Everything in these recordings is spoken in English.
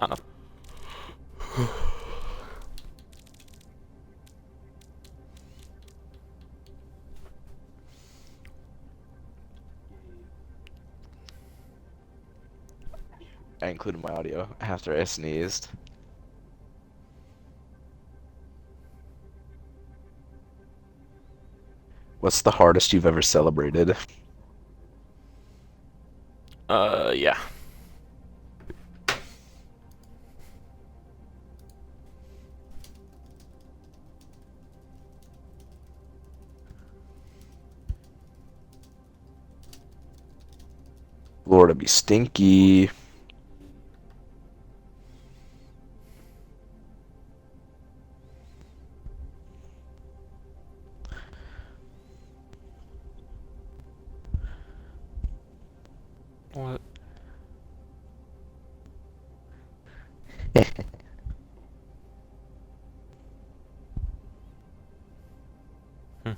I don't know. I included my audio after I sneezed. What's the hardest you've ever celebrated? Yeah. Florida be stinky. What? Hmm.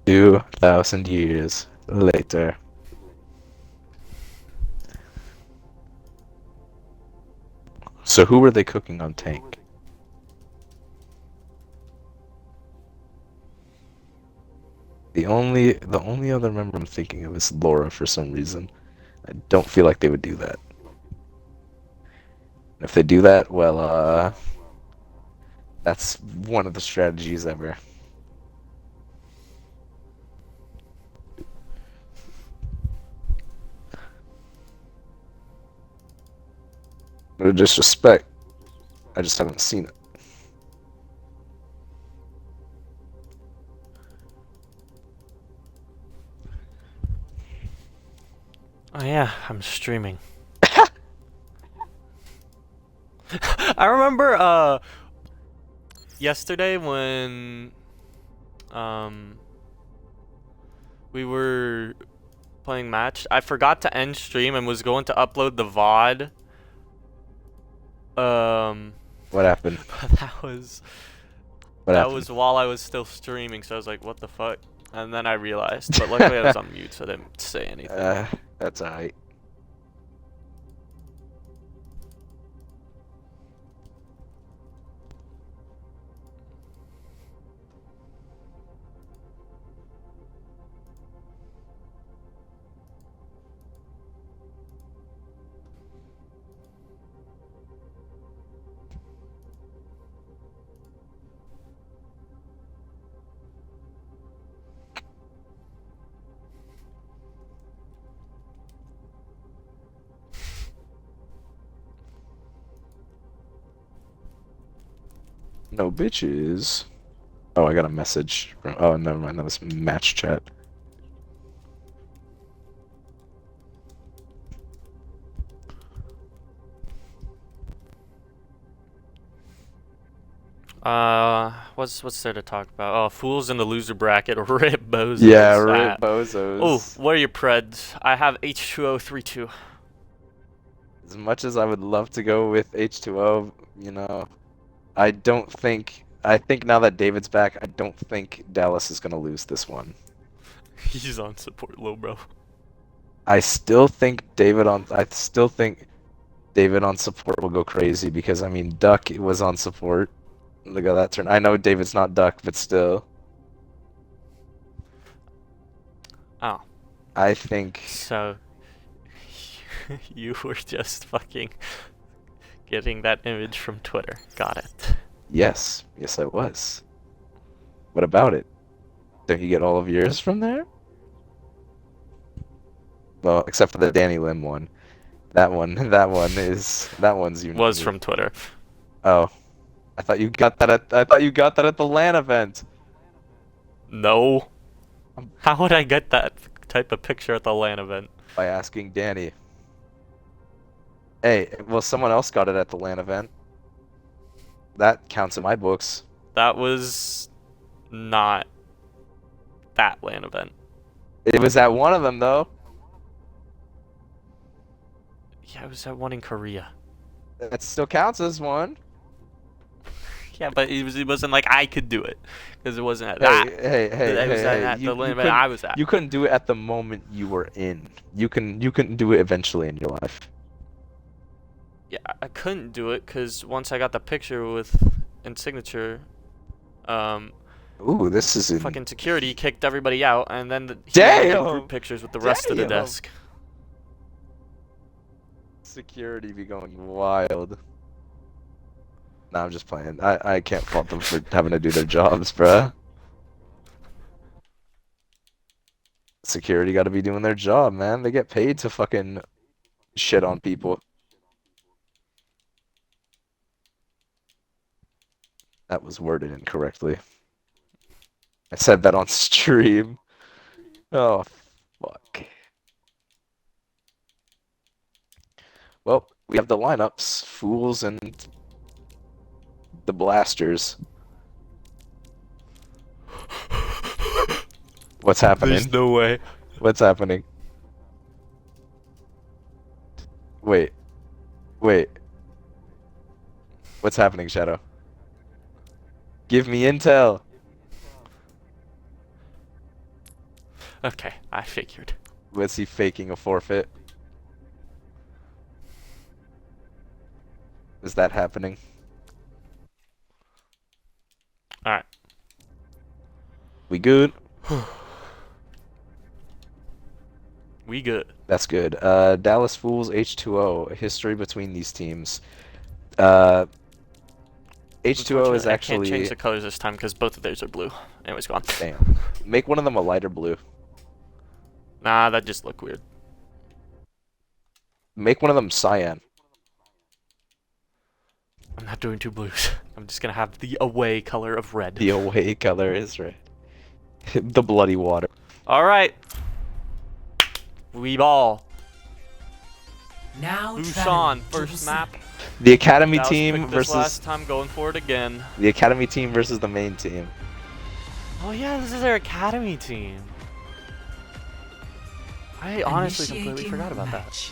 Two thousand years later. So who were they cooking on tank? The only other member I'm thinking of is Laura for some reason. I don't feel like they would do that. If they do that, well, that's one of the strategies ever. No disrespect. I just haven't seen it. Oh yeah, I'm streaming. I remember yesterday when um we were playing match. I forgot to end stream and was going to upload the VOD. Um What happened? but What that happened? was while I was still streaming, so I was like, what the fuck? And then I realized, but luckily I was on mute, so I didn't say anything. uh, that's alright. No bitches. Oh, I got a message from. Oh, never mind. That was match chat. What's there to talk about? Oh, fools in the loser bracket, rip Yeah, bozos. rip Oh, bozos. what are your preds? I have H2O 3-2. As much as I would love to go with H2O, I don't think. I think now that David's back, I don't think Dallas is gonna lose this one. He's on support low, bro. I still think David on. I still think David on support will go crazy because I mean Duck was on support. Look at that turn. I know David's not Duck, but still, Oh, I think so you were just fucking getting that image from Twitter. Got it. yes, yes I was. What about it? Don't you get all of yours from there? Well, except for the Danny Lim one. That one's Was unique. from Twitter. Oh, I thought you got that at the LAN event. No. How would I get that type of picture at the LAN event? By asking Danny. Hey, well, someone else got it at the LAN event. That counts in my books. That was not that LAN event. It was at one of them, though. Yeah, it was at one in Korea. That still counts as one. Yeah, but it wasn't like I could do it. Because it wasn't at Hey, that. hey, It was hey. at the LAN event I was at. You couldn't do it at the moment you were in. You couldn't do it eventually in your life. Yeah, I couldn't do it because once I got the picture and signature, Ooh, this is in... fucking security kicked everybody out, and then he Damn! did group pictures with the rest of the Damn! desk. Security be going wild. Nah, I'm just playing. I can't fault them for having to do their jobs, bruh. Security gotta be doing their job, man. They get paid to fucking shit on people. That was worded incorrectly. I said that on stream. Oh, fuck. Well, we have the lineups. Fools and the Blasters. What's happening? There's no way. What's happening? Wait. What's happening, Shadow? Give me intel. Okay, I figured. Was he faking a forfeit? Is that happening? Alright. We good? We good. That's good. Dallas Fools, H2O. A history between these teams. H2O is I can't actually... change the colors this time because both of theirs are blue. Anyways, go on. Damn. Make one of them a lighter blue. Nah, that just looked weird. Make one of them cyan. I'm not doing two blues. I'm just gonna have the away color of red. The away color is red. The bloody water. Alright. We ball. Now Busan, first map. The academy Dallas team picked this versus last time, going for it again. the academy team versus the main team. Oh yeah, this is their academy team. I honestly completely forgot about that.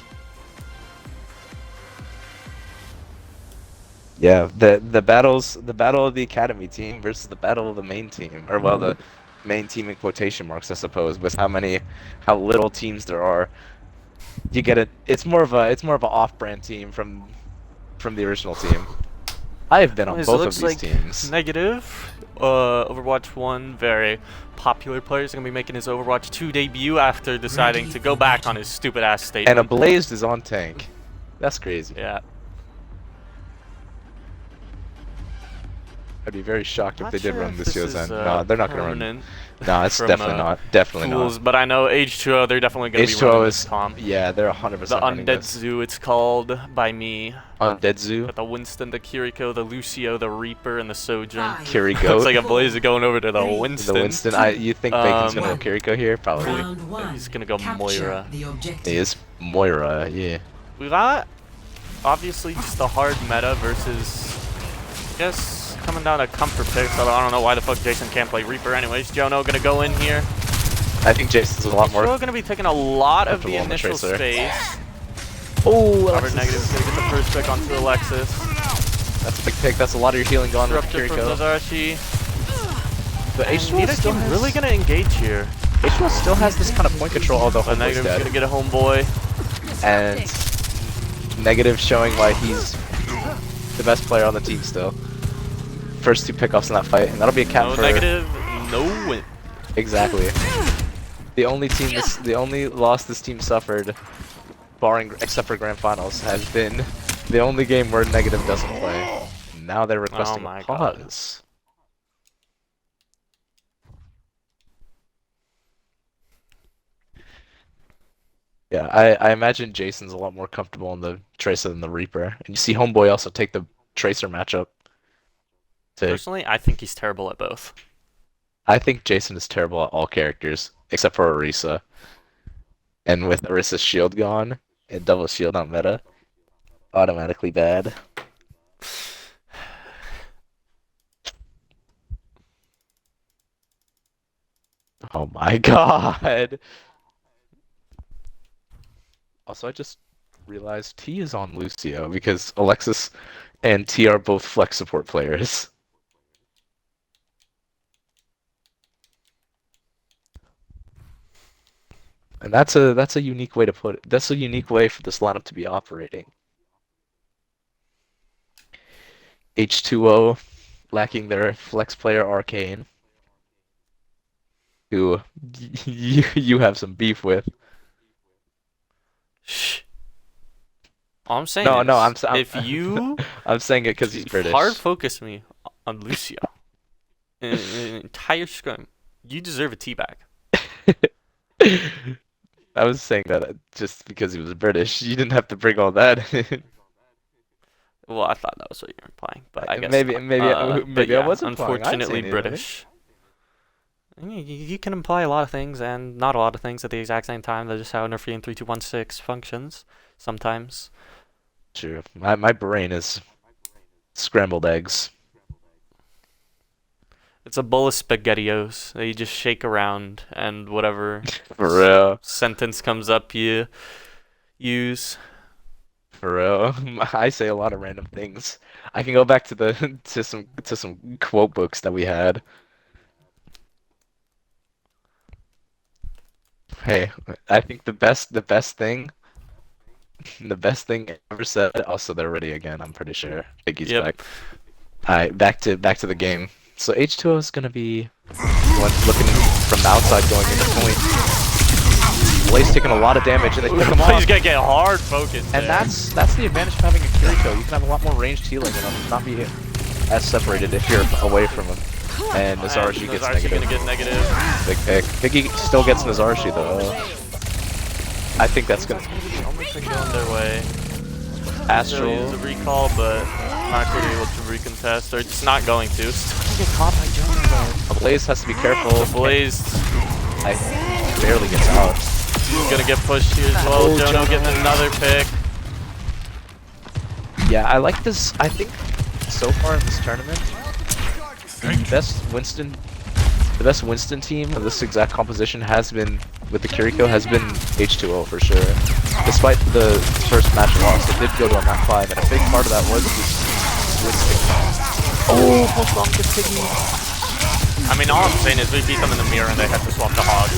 Yeah, the battle of the academy team versus the battle of the main team, or well, the main team in quotation marks, I suppose, with how little teams there are. You get it. It's more of a off-brand team from the original team. I have been on It both of looks these like teams. negative. Overwatch 1, very popular player, is going to be making his Overwatch 2 debut after deciding to go back on his stupid ass statement. And Ablazed is on tank. That's crazy. Yeah. I'd be very shocked if Not they did sure run if this year's is, end. No, they're not gonna run. permanent No, it's from, definitely not. Definitely Fools, not. but I know H2O, they're definitely going to be running H2O this is comp. yeah, they're 100% The running Undead this. Zoo, it's called by me. Undead Zoo. Got the Winston, the Kiriko, the Lucio, the Reaper, and the Sojourn. Kiriko. Looks like a Blaze going over to the Winston. The Winston. You think Bacon's gonna go Kiriko here? Probably. Round one. He's gonna go Capture Moira. the objective. He is Moira. Yeah. We got obviously just a hard meta versus, I guess, coming down to comfort picks. I don't know why the fuck Jason can't play Reaper. Anyways, Jono gonna go in here. I think Jason's a lot more. Still gonna be taking a lot of the comfortable on the initial tracer. space. Oh, Robert Negative's gonna get the first pick onto Alexis. That's a big pick. That's a lot of your healing gone with Disruptor from Kiriko. Nazarashi. But H2O Neither still team has, really gonna engage here. H2O still has this kind of point control, although But Homeboy's Negative's dead. gonna get a homeboy. And Negative showing why he's the best player on the team still. First two pickoffs in that fight, and that'll be a cap No for Negative, no win. exactly. The only loss this team suffered, barring except for grand finals, has been the only game where Negative doesn't play. Now they're requesting my a pause. Yeah, I imagine Jason's a lot more comfortable in the Tracer than the Reaper. And you see Homeboy also take the Tracer matchup. To, Personally, I think he's terrible at both. I think Jason is terrible at all characters, except for Orisa. And with Orisa's shield gone, and double shield on meta, automatically bad. Oh my god! Also, I just realized T is on Lucio because Alexis and T are both flex support players. And that's a unique way to put it. That's a unique way for this lineup to be operating. H2O lacking their flex player Arcane, who you have some beef with. Shh. All I'm saying No, is, no, if you I'm saying it because he's British. hard focus me on Lucio in an entire scrum, you deserve a teabag. I was saying that just because he was British. You didn't have to bring all that in. Well, I thought that was what you were implying, but I guess maybe not. maybe But yeah, I wasn't implying. I didn't say unfortunately anything. British. You can imply a lot of things and not a lot of things at the exact same time. That's just how Nerfian 3216 functions sometimes. True. My brain is scrambled eggs. It's a bowl of SpaghettiOs that you just shake around, and whatever For real. sentence comes up, you use. For real. I say a lot of random things. I can go back to the to some quote books that we had. Hey, I think the best thing ever said. Also, they're ready again. I'm pretty sure. Biggie's Yep. back. All right, back to the game. So H2O is gonna be looking from the outside going into point. Blaze taking a lot of damage, and they pick him off. He's gonna get hard focused. And that's the advantage of having a Kiriko. You can have a lot more ranged healing and not be as separated if you're away from him. And Nazarashi gets negative. Gonna get negative. Big pick. Biggie still gets Nazarashi though. I think that's gonna be the only thing going their way. Astral. Use a recall, but not going to be able to recontest, or it's not going to. Still gonna get caught by Jonah though. Blaze has to be careful. Blaze barely gets out. He's gonna get pushed here as well. Oh, Jono getting another pick. Yeah, I like this. I think so far in this tournament, the best Winston team of this exact composition has been, with the Kiriko, has been H2O for sure. Despite the first match loss, it did go to a map 5, and a big part of that was this Winston. Oh, hold on to Piggy. I mean, all I'm saying is we beat them in the mirror and they had to swap the hog.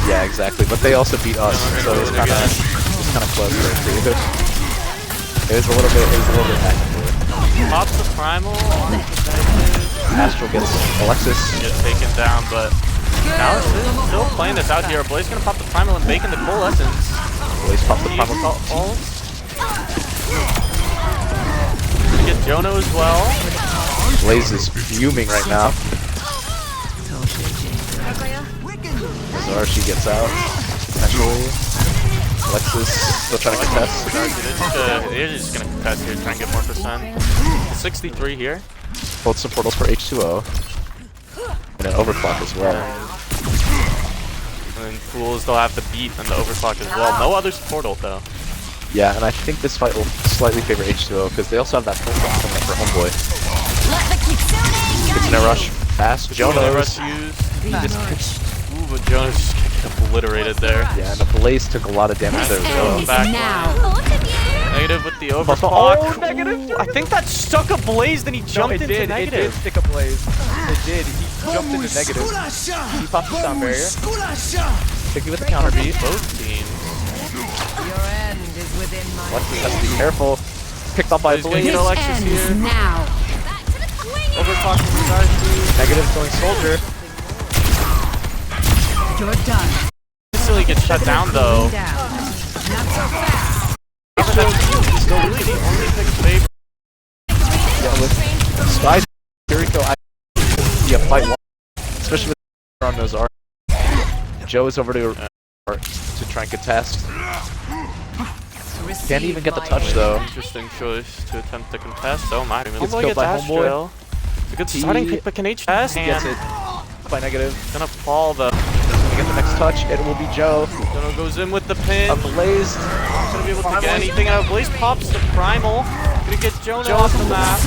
Yeah, exactly. But they also beat us, so it's kind of close there too. It was a little bit back and forth. Pops the primal. Astral gets Alexis. Gets taken down, but now it's still playing this out here. Blaze gonna pop the primal and bake into Coalescence. Blaze popped the primal. Get Jono as well. Blaze is fuming right now. Nazarashi gets out. Eventually. Alexis still trying to contest. They're just gonna contest here, try and get more percent. 63 here. Both some portals for H2O. And an overclock as well. And then Fools, they'll have the beat and the overclock as well. No other portal though. Yeah, and I think this fight will slightly favor H2O because they also have that full coming up for Homeboy. Gets in a rush fast. Jonas. Ooh, but Jonas just getting obliterated there. Yeah, and the Blaze took a lot of damage there as well. Back. Negative with the overclock. Oh, negative. I think that stuck a Blaze, then he jumped into negative. It did stick a Blaze. It did. He jumped into negative. He popped the sound barrier. Picky with the counter beat. Both teams. Alexis has to be careful. Picked up by Blaze. Get Alexis here. Overclock from Nazarashi. Negative going Soldier. You're done. Instantly gets shut down though. Still really the only pick favor. Yeah, with Sky Kiriko, I see a fight, especially with on Nazar. Joe is over to to try and contest. Can't even get the touch though. Interesting choice to attempt to contest. Oh my. Gets Homeboy killed gets by Astro. It's a good starting pick by H2O. He gets it by negative. Gonna fall the. Gonna get the next touch. It will be Joe. Jono goes in with the pin. Ablaze. Not gonna be able to get anything out. Blaze pops the primal. Gonna get Jono off the map.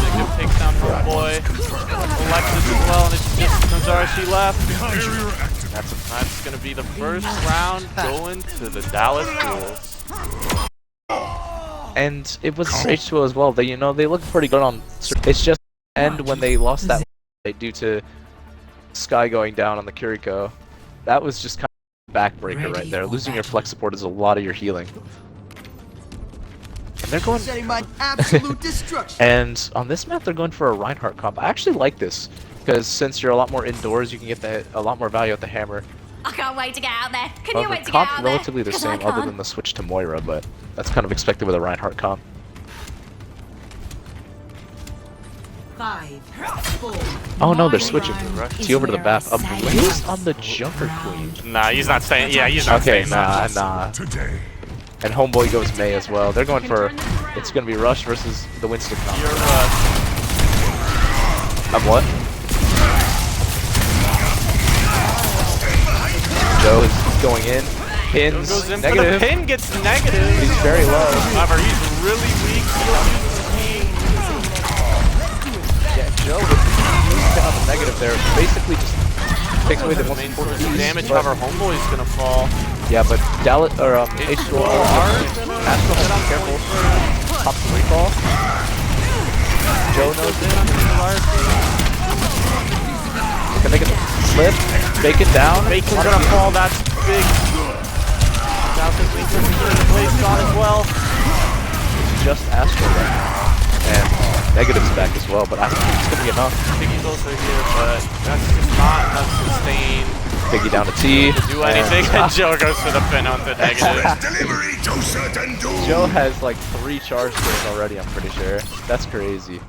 Negative takes down Homeboy. Alexis as well, and it's just Nazarashi left. That's gonna be the first round going to the Dallas Bulls. And it was H2O as well. They, you know, they look pretty good on. It's just end when they lost that due to Sky going down on the Kiriko. That was just kind of a backbreaker right there. Losing your flex support is a lot of your healing. And they're going. Absolute destruction. And on this map, they're going for a Reinhardt comp. I actually like this because since you're a lot more indoors, you can get a lot more value at the hammer. I can't wait to get out there. Can you However, wait to get out comp there? relatively the 'Cause I same other can't. than the switch to Moira, but that's kind of expected with a Reinhardt comp. 5, 4. Oh no, they're switching. Is T over to the where bath. I say Ablaze on the Junker Queen. Nah, he's not staying. Yeah, he's not Okay, staying. nah. And Homeboy goes May as well. They're going for. It's gonna be Rush versus the Winston comp. You're What? Joe is going in. Pins. goes in for Negative. the pin, gets negative. He's very low. However, he's really weak. Yeah, Joe with pin on the negative there. Basically just takes away the most Main important source of piece, damage. but- However, Homeboy's gonna fall. Yeah, but Dallas or H2O Astro has to be careful. Pops the recall. Joe knows it. Can they get the slip? Bacon down. Bacon's gonna fall. That's big. Falcon's weak. Blaze gone as well. It's just Astro right now. And negative's back as well, but I don't think it's gonna be enough. Piggy's also here, but that's just not enough sustain Piggy down to T. to do anything. And Joe goes for the pin on the negative. Delivery to certain doom. Joe has like 3 charge kills already, I'm pretty sure. That's crazy.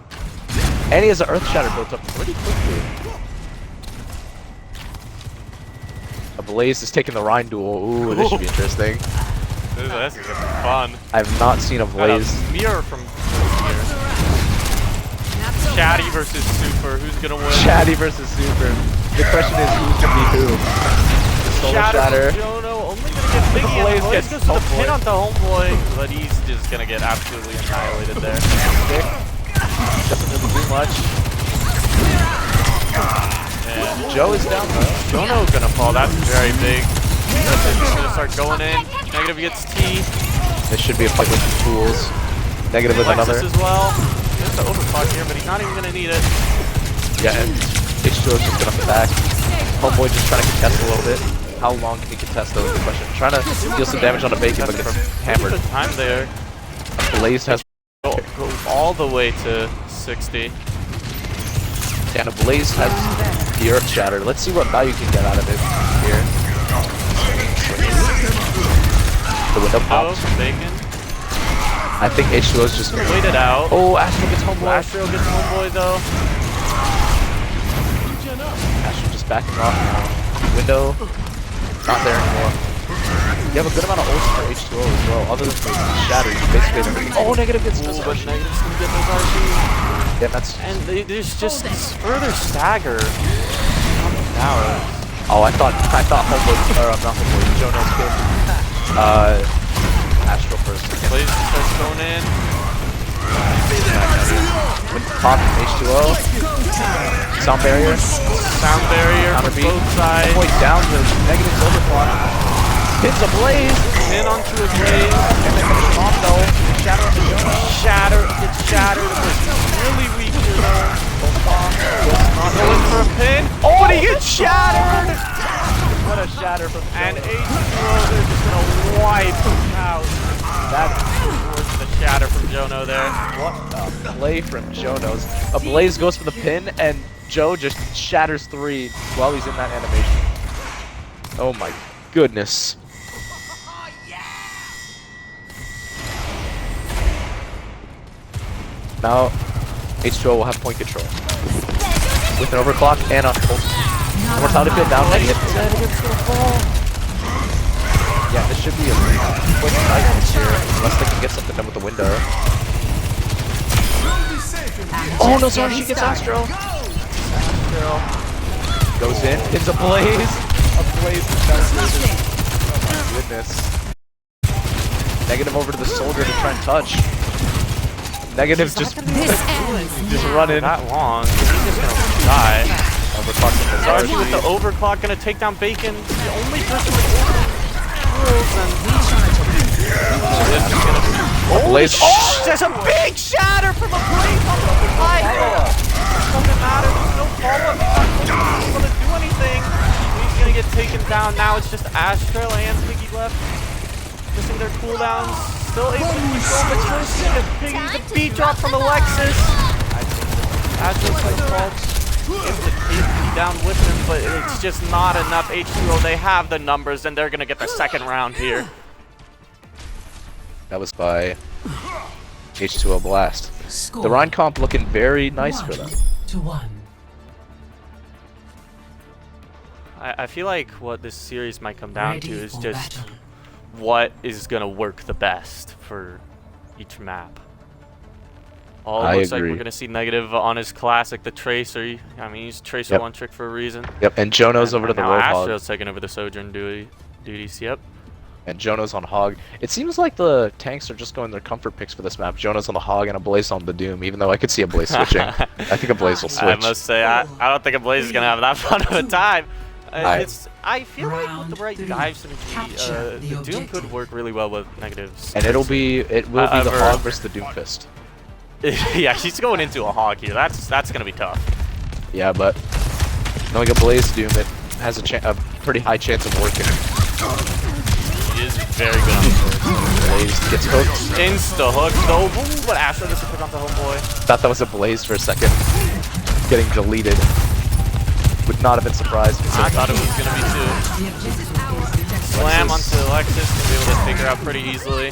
And he has an Earth Shatter built up pretty quickly. Ablaze is taking the Rhine duel. Ooh, this should be interesting. This is gonna be fun. I've not seen a Got a Blaze. mirror from here. Chatty versus Super. Who's gonna win? Chatty versus Super. The question is who's gonna be who? The Solar Shatter. Jono only gonna get Biggie. Blaze And Blaze gets goes for the Homeboy. pin onto Homeboy, but he's just gonna get absolutely annihilated there. Stick. Doesn't really do much. And Joe is down though. Jono's gonna fall. That's very big. He's gonna start going in. Negative gets T. This should be a fight with the tools. Negative with Alexis another. as well. There's the overclock here, but he's not even gonna need it. Yeah, and H2O is just gonna back. Homeboy just trying to contest a little bit. How long can he contest though is the question. Trying to deal some damage on a Bacon, but gets hammered. Good time there. Blaze has Go all the way to 60. and a Blaze has the Earth Shatter. Let's see what value you can get out of it here. The window Oh, pops. Bacon. I think H2O is just Wait it out. Oh, Astro gets Homeboy. Astro gets Homeboy though. Astro just backing off now. Window not there anymore. You have a good amount of ults for H2O as well, other than the shatter. You basically have everything. Oh, negative gets Ooh, but Nazarashi. Negative's gonna get those RP. Yeah, that's. And there's just further stagger on the tower. Oh, I thought Homeboy, or not Homeboy, Jono's kid. Astro first. Blaze starts going in. When pop H2O. Sound barrier. Sound barrier Counter from beat. both sides. Homeboy down to negative overclock. Hits a Blaze. Pin onto a Blaze. And then comes Mondo. Shatter on the Jono. Shatter. It's shattered. It's really weak here though. Not going for a pin. Oh, but he gets shattered! What a shatter from And Jono. H2O, they're just gonna wipe out. That was the shatter from Jono there. What a play from Jono's. A Blaze goes for the pin, and Joe just shatters 3 while he's in that animation. Oh my goodness. Now, H2O will have point control. With an overclock and a ult. Mortality field down. Negative. Yeah, this should be a quick fight here, unless they can get something done with the window. Oh no, sorry, she gets Astro. Astro goes in, hits a Blaze. A Blaze is devastated. Oh my goodness. Negative over to the soldier to try and touch. Negative just running. That long. He's just gonna die. Overclocking the Archie with the overclock gonna take down Bacon. The only person with rules and this is gonna be Blaze. oh, there's a big shatter from a Blaze on the high. Doesn't matter. There's no follow-up. He's not able to do anything. He's gonna get taken down. Now it's just Astro and Piggy left. Missing their cooldowns. Still able to control, but first Piggy, the beat drop from Alexis. Astro's like faults. Able to keep down with him, but it's just not enough. H2O, they have the numbers, and they're gonna get the second round here. That was by H2O Blast. The Rhine comp looking very nice for them. 1-1. I feel like what this series might come down to is just what is gonna work the best for each map. I Looks like agree. we're gonna see Negative on his classic, the Tracer. I mean, he's Tracer one trick for a reason. Yep, and Jono's over to the now Roadhog. Astro's taking over the Sojourn duties. Yep. And Jono's on Hog. It seems like the tanks are just going their comfort picks for this map. Jono's on the Hog and a Blaze on the Doom, even though I could see a Blaze switching. I think a Blaze will switch. I must say, I don't think a Blaze is gonna have that fun of a time. I feel like with the right dive synergy, the Doom could work really well with Negatives. And it will be the Hog versus the Doomfist. Yeah, she's going into a Hog here. That's gonna be tough. Yeah, but knowing a Blaze Doom, it has a pretty high chance of working. She is very good on the sword. Blaze gets hooked. Insta hook though. Ooh, but Astro gets a pick onto Homeboy. Thought that was a Blaze for a second. Getting deleted. Would not have been surprised. I thought it was gonna be too. Slam onto Alexis, gonna be able to take her out pretty easily.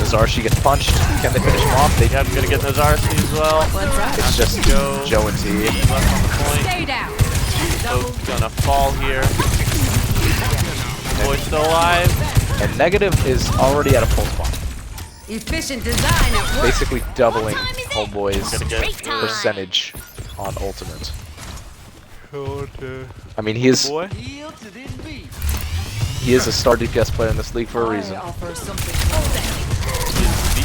Nazarshi gets punched. Can they finish him off? They Yep, gonna get Nazarski as well. It's just Joe and T. Left on the point. Stay down. Both gonna fall here. Boy's still alive. And Negative is already at a full spawn. Efficient design at work. Basically doubling Homeboy's Gonna get percentage on ultimate. I mean, he is a star DPS player in this league for a reason. He's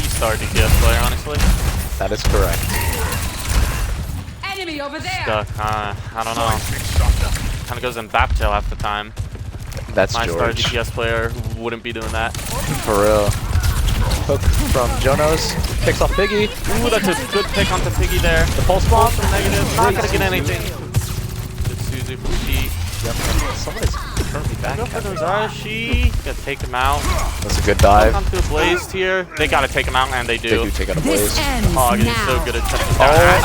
the star DPS player, honestly. That is correct. Enemy over there. Stuck, I don't know. Kind of goes in Baptail half the time. That's My star George. DPS player wouldn't be doing that. For real. Hook from Jonos. Picks off Piggy. Ooh, that's a good pick onto Piggy there. The pulse bomb from Negative. Not gonna get anything. Good Suzu from Sheet. Yep. Someone is currently back. Go for Nazarshi. Gotta take him out. That's a good dive. Onto a Blaze here. They gotta take him out, and they They do. do take out a Blaze. Hog is so good at touching down.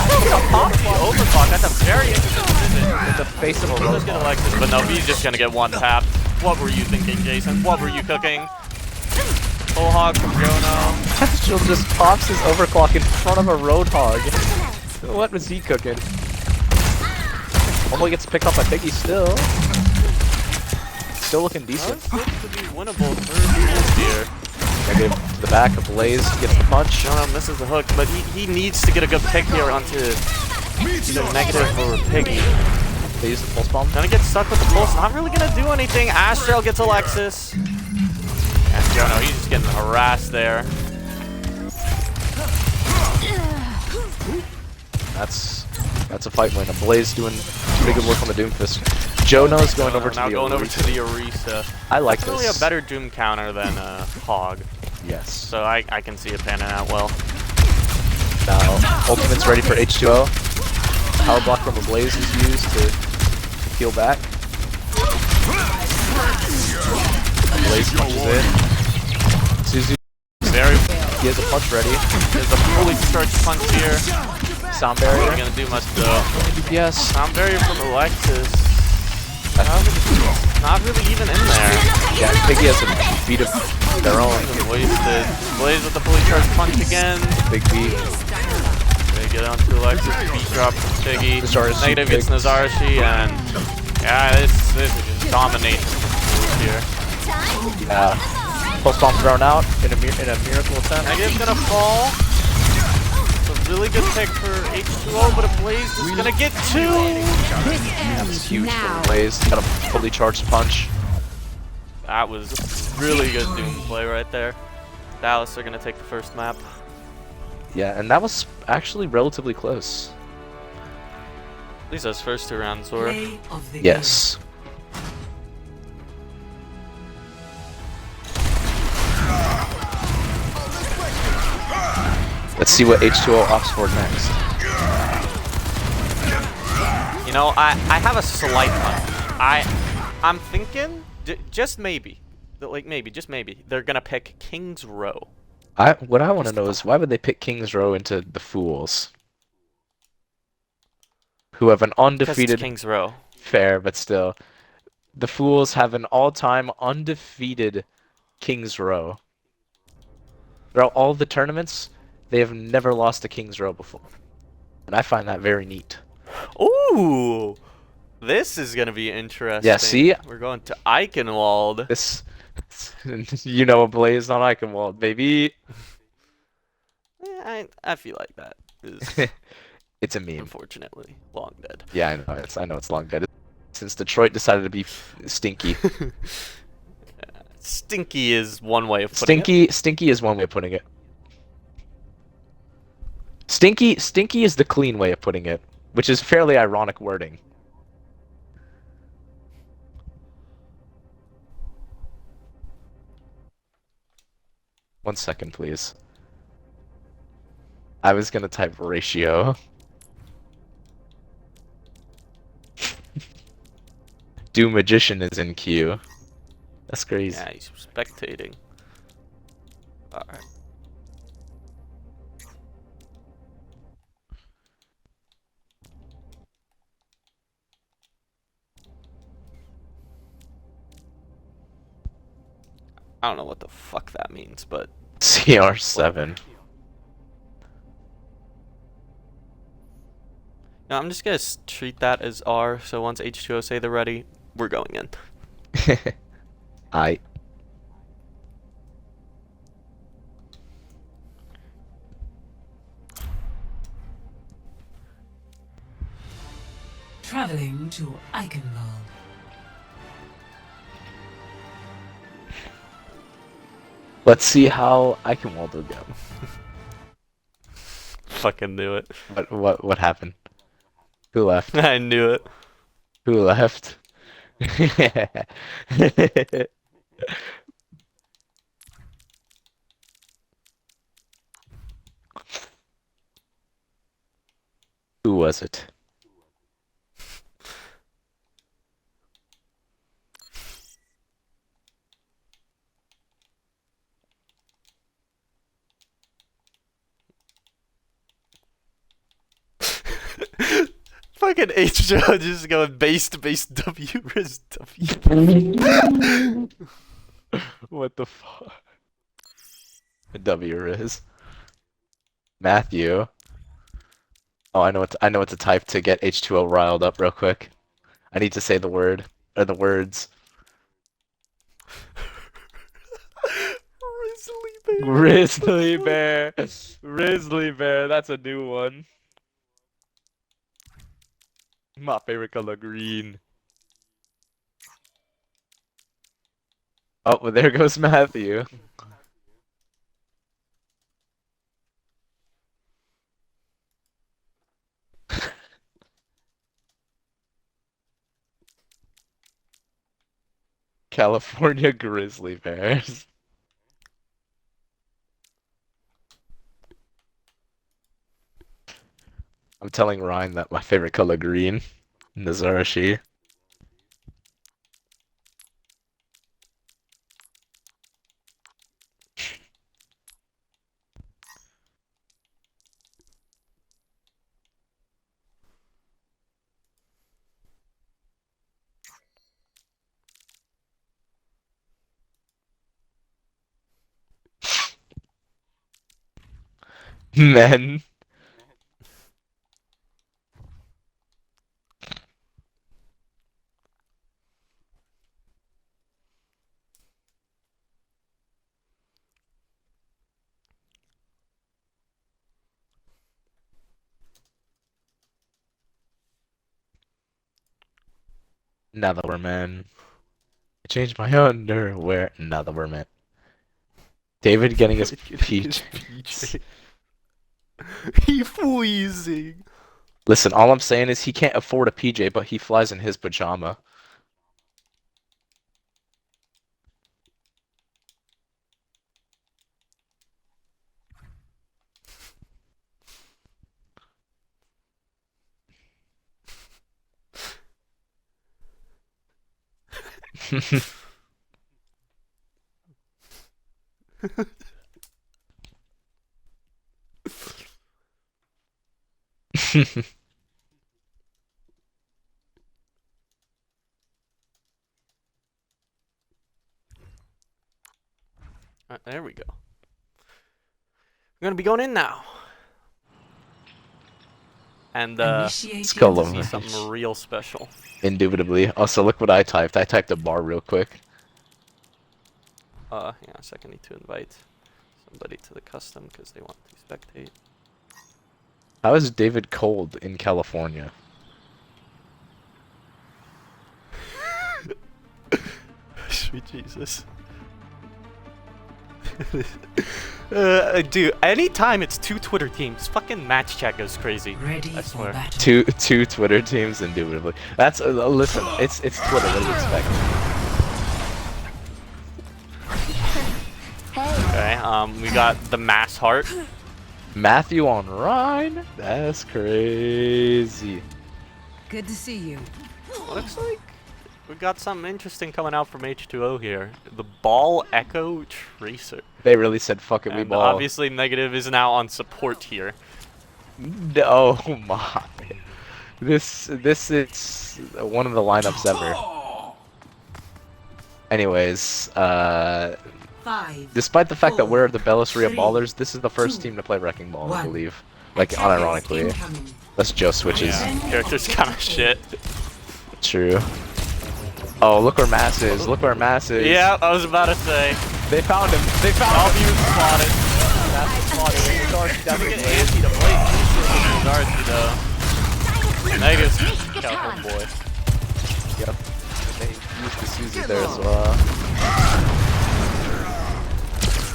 Overclock. That's a very interesting decision. In the face of a He was Roadhog. gonna like this, but no, he's just gonna get one tapped. What were you thinking, Jason? What were you cooking? Full Hog from Jono. Astral just pops his overclock in front of a Roadhog. What was he cooking? Homeboy gets picked off by Piggy still. Still looking decent. This looks to be winnable for Jules here. Negative to the back. A Blaze gets the punch. Jono misses the hook, but he needs to get a good pick here onto either Negative or Piggy. They use the pulse bomb. Gonna get stuck with the pulse. Not really gonna do anything. Astral gets Alexis. And Jono, he's just getting harassed there. That's a fight win. A Blaze doing pretty good work on the Doomfist. Jono's going over to now the going over Orisa. to the Orisa. I like It's this. really a better Doom counter than Hog. Yes. So I can see it panning out well. Now, Ultimate's ready for H2O. Power block from a Blaze is used to heal back. Blaze punches in. Suzu, Very. he has a punch ready. There's a fully charged punch here. Sound Not barrier. gonna do much though. Yes. Sound barrier from Alexis. Not really even in there. Yeah, Piggy has a beat of their own. Wasted. Blaze with the fully charged punch again. Big beat. They get onto Alexis. Beat drop from Piggy. Nazarshi Negative gets picked. Nazarshi, and yeah, dominates the pools here. Yeah. Pulse bomb thrown out in a miracle attempt. Negative's gonna fall. It's a really good pick for H2O, but a Blaze is gonna get two. This That was ends huge now. for Blaze. Got a fully charged punch. That was really good Doom play right there. Dallas are gonna take the first map. Yeah, and that was actually relatively close. At least those first 2 rounds were. Play of the Yes. Let's see what H2O opts for next. You know, I have a slight hunch. I'm thinking, just maybe, just maybe, they're gonna pick King's Row. What I want to know is why would they pick King's Row into the Fools, who have an Because undefeated it's King's Row. fair, but still, the Fools have an all-time undefeated King's Row. Throughout all the tournaments, they have never lost to King's Row before, and I find that very neat. Ooh, this is gonna be interesting. Yeah, see? We're going to Eichenwald. This, you know, a Blaze on Eichenwald, baby. I feel like that is It's a meme. unfortunately long dead. Yeah, I know it's long dead. Since Detroit decided to be stinky. Stinky is one way of putting it. Stinky is one way of putting it. Stinky is the clean way of putting it, which is fairly ironic wording. One second, please. I was gonna type ratio. Doom Magician is in queue. That's crazy. Yeah, he's spectating. Alright. I don't know what the fuck that means, but CR7. no, I'm just gonna treat that as R. So once H2O say they're ready, we're going in. I. Traveling to Eichenwald. Let's see how Eichenwald will go. Fucking knew it. What happened? Who left? I knew it. Who left? Who was it? Fucking H2O just going base to base W res W. What the fuck? W is Matthew. Oh, I know what to type to get H2O riled up real quick. I need to say the word or the words. Grizzly bear. Grizzly bear. That's a new one. My favorite color, green. Oh, well, there goes Matthew. California grizzly bears. I'm telling Ryan that my favorite color green. Nazarashi. Men. Another man. I changed my underwear. Another man. David getting his peach. He freezing. Listen, all I'm saying is he can't afford a PJ, but he flies in his pajama. There we go. We're gonna be going in now. And Initiating Skull the over. see switch. something real special. Indubitably. Also, look what I typed. I typed a bar real quick. Yeah, second need to invite somebody to the custom because they want to spectate. How is David cold in California? Sweet Jesus. Dude, anytime it's two Twitter teams, fucking match chat goes crazy. Ready I for swear. battle. Two Twitter teams, indubitably. That's listen. It's Twitter. What do you expect? Okay, we got the mass heart. Matthew on Rhine. That's crazy. Good to see you. Looks like we got something interesting coming out from H2O here. The Ball Echo Tracer. They really said fuck it, we And ball. obviously Negative is now on support here. Oh my. This is one of the lineups ever. Anyways, 5. despite the fact that we're the 4, Bellasaria 3, Ballers, this is the first 2, team to play Wrecking Ball, I 1. believe. Like, Attackers unironically. incoming. That's Joe switches. Yeah, character's kind of shit. True. Oh, look where Mass is. Look where Mass is. Yeah, I was about to say. They found him. They found All him. of you spotted. That's spotted. Darcy down We the get blade. anti to play Darcy though. Negative's Calhoun boy. Yep. They used to Susie there as well.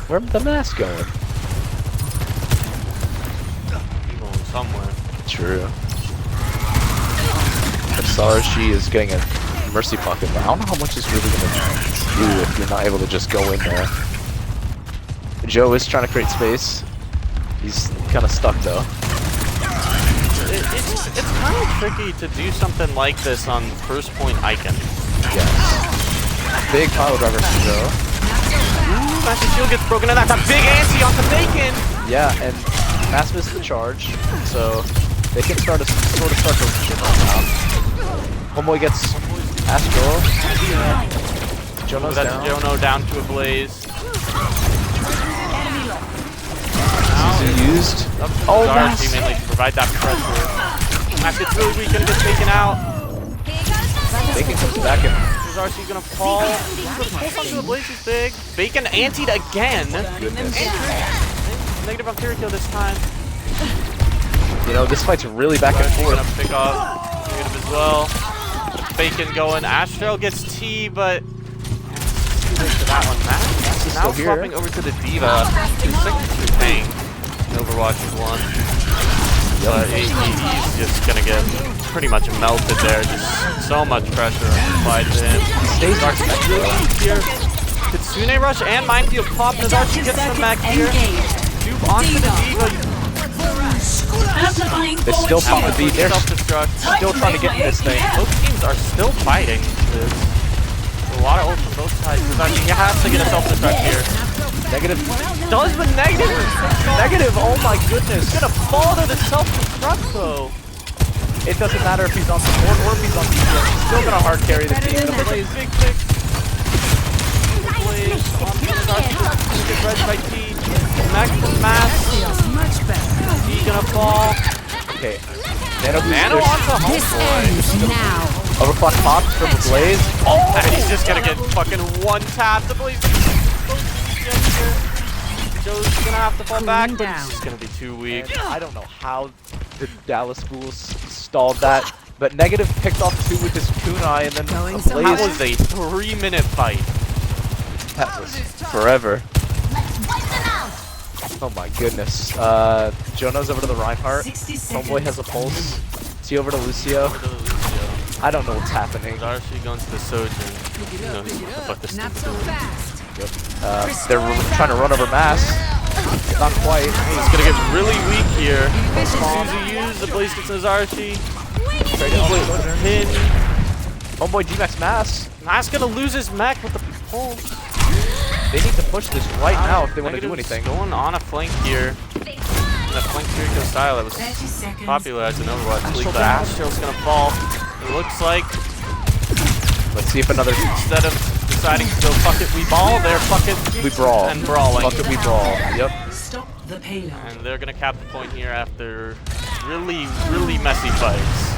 Where'd the Mass going? He's going somewhere. True. Sarshi is getting a mercy pocket, but I don't know how much it's really gonna do if you're not able to just go in there. Joe is trying to create space. He's kind of stuck though. It's kind of tricky to do something like this on first point icon. Yes. Big pile driver for Joe. Ooh, Master Shield gets broken, and that's a big anti on the bacon! Yeah, and Mass missed the charge, so they can start to shit now. Homeboy gets Astral. Jono's That's down. Jono down to a blaze. Susie used. Oh, Mass. Darcy mainly to provide that pressure. Master it's really weak, gonna get taken out. Bacon comes back and Is RC gonna fall? The pulse onto the blaze is big. Bacon antied again. goodness. Negative on Kiriko this time. You know, this fight's really back and Darcy's forth. gonna pick up Negative as well. Bacon going. Astral gets T, but too late for that one. Matt is now still here. swapping over to the Diva. His second tank in Overwatch 1. But he's just gonna get pretty much melted there. Just so much pressure applied to him. Darcy's really weak here. Kitsune Rush and Minefield pop. Nazarchi gets them back here. Dupe onto the Diva. They still pop the beat. They're Self-destruct. still trying to get in this thing. Both teams are still fighting. There's a lot of ults from both sides. Nazarchi has to get a self-destruct here. Negative. Does the negative? Negative, oh my goodness. Gonna fall to the self-destruct though. It doesn't matter if he's on support or if he's on defense. He's still gonna hard carry the team. The blaze, big pick. Blaze on Nazarchi. Gonna get read by T. Max from Mass. T gonna fall. Okay. Nano Nano booster. onto Homeboy. Overclock pop from the Blaze. Oh! And he's just gonna get fucking one tap. The Blaze. Joe's gonna have to fall back, but it's just gonna be too weak. I don't know how the Dallas schools stalled that. But Negative picked off 2 with his kunai, and then Going a somewhere. That Blaze. was a 3-minute fight. That was forever. Let's wipe them out. Oh my goodness. Jono's over to the Reinhardt. 60 Homeboy has a pulse. T over to Lucio. Over to Lucio. I don't know what's happening. Zarshi going to the Sojin. You know, what the fuck this Not team's so doing. fast. They're trying to run over Mass. Not quite. It's gonna get really weak here. Suzu used the Blaze gets Zarshi. Pin. Homeboy D-Max Mass. Matt's gonna lose his mech with the pull. They need to push this right now if they want to do Negative's anything. Going on a flank here. And a flank Kiriko style that was 30 seconds. popularized in Overwatch League. Astral The down. Astral's gonna fall. It looks like Let's see if another instead of deciding to go fuck it, we ball, they're fuck it we brawl. and brawling. Fuck it, we brawl. Yep. Stop the payload. And they're gonna cap the point here after really messy fights.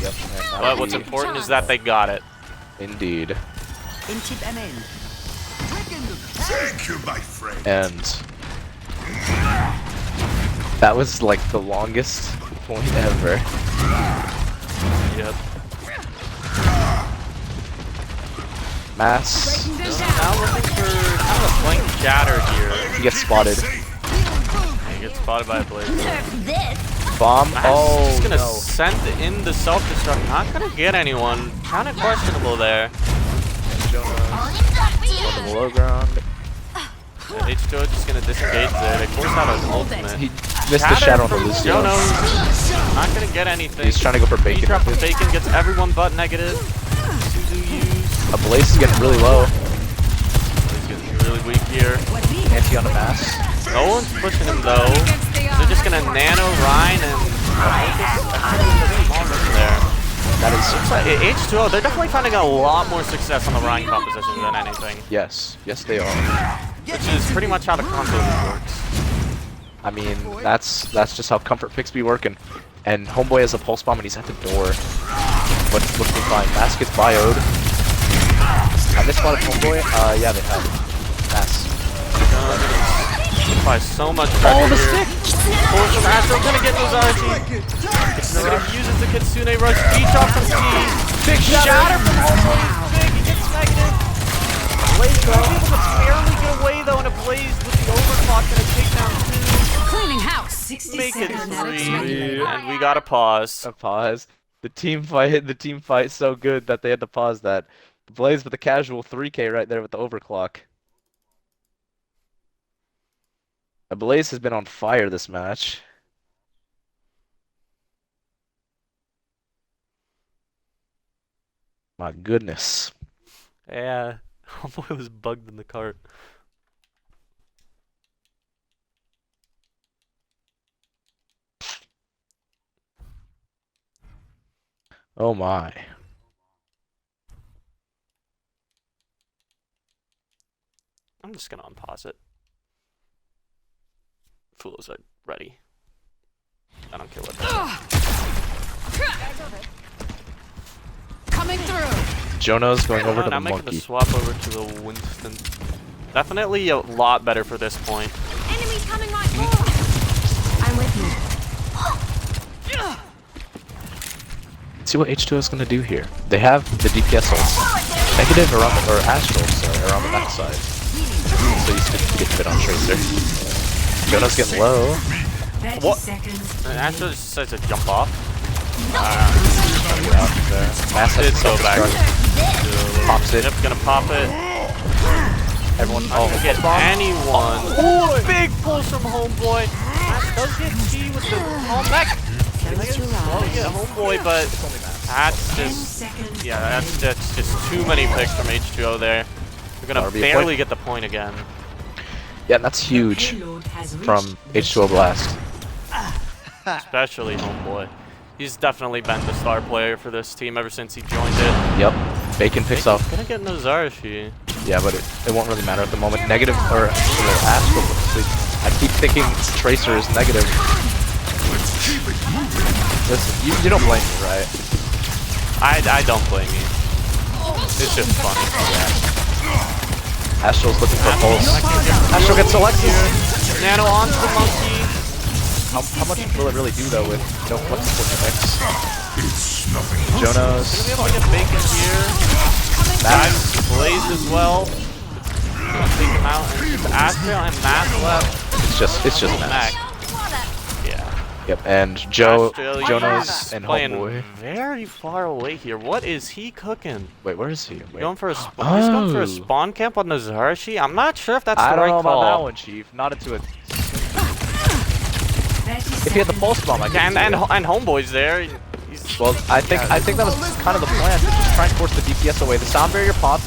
Yep. But what's important is that they got it. Indeed. Thank you, my friend. And that was like the longest point ever. Yep. Mass. Now looking for kind of a flank shatter here. He gets spotted. He gets spotted by a Blaze. Nerf this. Bomb. Mass Oh is gonna no. send in the self-destruct. Not gonna get anyone. Kind of questionable there. On the low ground. H2O just gonna disengage there. They force out his ultimate. He missed the shadow on the Lucio. Jono, not gonna get anything. He's trying to go for He bacon. dropped the bacon, gets everyone but Negative. Suzu used. A Blaze is getting really low. He's getting really weak here. Anti on a Mass. No one's pushing him though. They're just gonna nano Rhine and focus there. That is H2O, they're definitely finding a lot more success on the Rhine composition than anything. yes. Yes they are. Which is pretty much how the console works. I mean, that's just how comfort picks be working. And Homeboy has a pulse bomb and he's at the door. But it's looking fine. Mass gets bioed. Have they spotted Homeboy? Yeah, they have. Mass. Apply so much pressure here. Force from Astro, gonna get Nozachi. Negative uses the Kitsune rush, beach off from T. Big shatter from Homeboy. Big, he gets Negative. Blaze able to barely get away though, and a Blaze with the overclock gonna take down 2. Cleaning house. 60 Make it seconds. 3, and we got a pause. A pause. The team fight so good that they had to pause that. The Blaze with the casual 3K right there with the overclock. The Blaze has been on fire this match. My goodness. Yeah, Homeboy was bugged in the cart. Oh my. I'm just gonna unpause it. Fool is ready. I don't care what. Coming through. Jono's going over to the I'm making monkey. the swap over to the Winston. Definitely a lot better for this point. Enemies coming right for us. I'm with you. Let's see what H2O is going to do here. They have the DPS ults. Negative around the, or Astral, sorry, around the backside. So you should get fit on Tracer. Jono's getting low. 30 What? seconds. And Astro just decides to jump off. Mass has It's so back. Pops it. Yep, gonna pop it. Everyone, Oh, get anyone. Ooh, big pulls from Homeboy. Matt does get T with the home back. And they get Homeboy, but that's 10 just, seconds. yeah, that's just too many picks from H2O there. They're gonna That'll be a barely point. get the point again. Yeah, that's huge Payload has reached from the H2O Blast. Especially Homeboy. He's definitely been the star player for this team ever since he joined it. Yep. Bacon picks off. Gonna get Nozarashi. Yeah, but it won't really matter at the moment. Negative, or Astral. I keep thinking Tracer is negative. Listen, you don't blame me, right? I don't blame you. It's just funny. Astral's looking for a pulse. Astral gets Alexis. Nano onto the monkey. How much will it really do though with no flex support in the mix? It's nothing. Jono's. Gonna be able to get Bacon here. Max Blaze as well. Gonna take him out, and it's Astral and Max left. It's just Max. Max. Yeah. Yep, and Joe, Australia Jono's and playing Homeboy. very far away here. What is he cooking? Wait, where is he? Wait. Going for a he's going for a Oh. spawn camp on Nazarashi. I'm not sure if that's I the don't right know call. about that one, Chief. Not into it. If he had the pulse bomb, I could And see it. Homeboy's there. He's, Well, I think that was kind of the plan, to just try and force the DPS away. The sound barrier pops.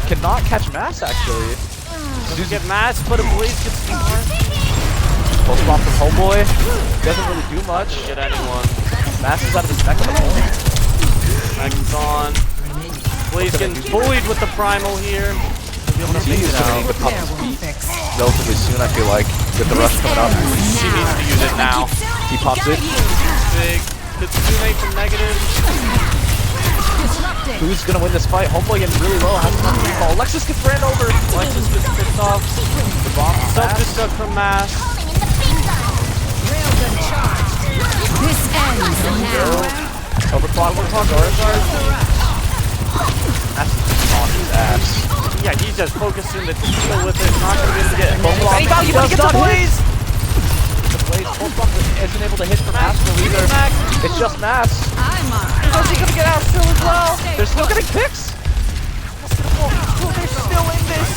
Cannot catch Mass actually. doesn't get Mass, but a Blaze gets more. Pulse bomb from Homeboy. Doesn't really do much. Get anyone. Mass is out of his neck at the moment. Max is on. Blaze getting bullied with the primal here. He'll be able to make He's it gonna out. need to pop his feet relatively soon, I feel like, with the rush coming up. She needs to use it now. He pops it. Big. Gets 2 from negative. Who's gonna win this fight? Homeboy getting really low. Has another recall. Lexus gets ran over. Lexus gets picked off. The bomb. Self-destruct from Mass. This ends now. Overclock. That's on his ass. Yeah, he's just focusing the deal with it. Not gonna be able to get Bomb anybody, but he does gets the not hit. Blaze. The Blaze pulse bomb isn't able to hit from Astral either. It's just Mass. I'm on. How's he gonna get Astral as well? They're still getting picks. Oh, they're still in this.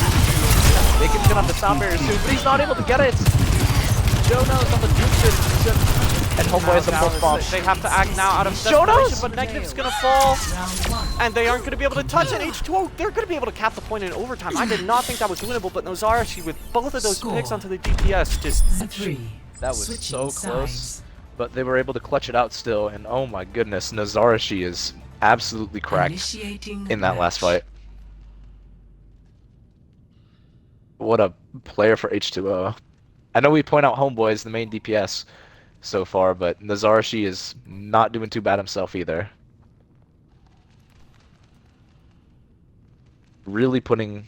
Bacon's gonna have the sound barrier soon, but he's not able to get it. Jono's on the juke system. And Homeboy has a pulse bomb. They have to act now out of Jonas! desperation, but Negative's gonna fall. And they aren't gonna be able to touch it. H2O, they're gonna be able to cap the point in overtime. I did not think that was winnable, but Nazarashi with both of those picks onto the DPS just... That was so close. But they were able to clutch it out still, and oh my goodness, Nazarashi is absolutely cracked in that last fight. What a player for H2O. I know we point out Homeboy as the main DPS so far, but Nazarashi is not doing too bad himself either. Really putting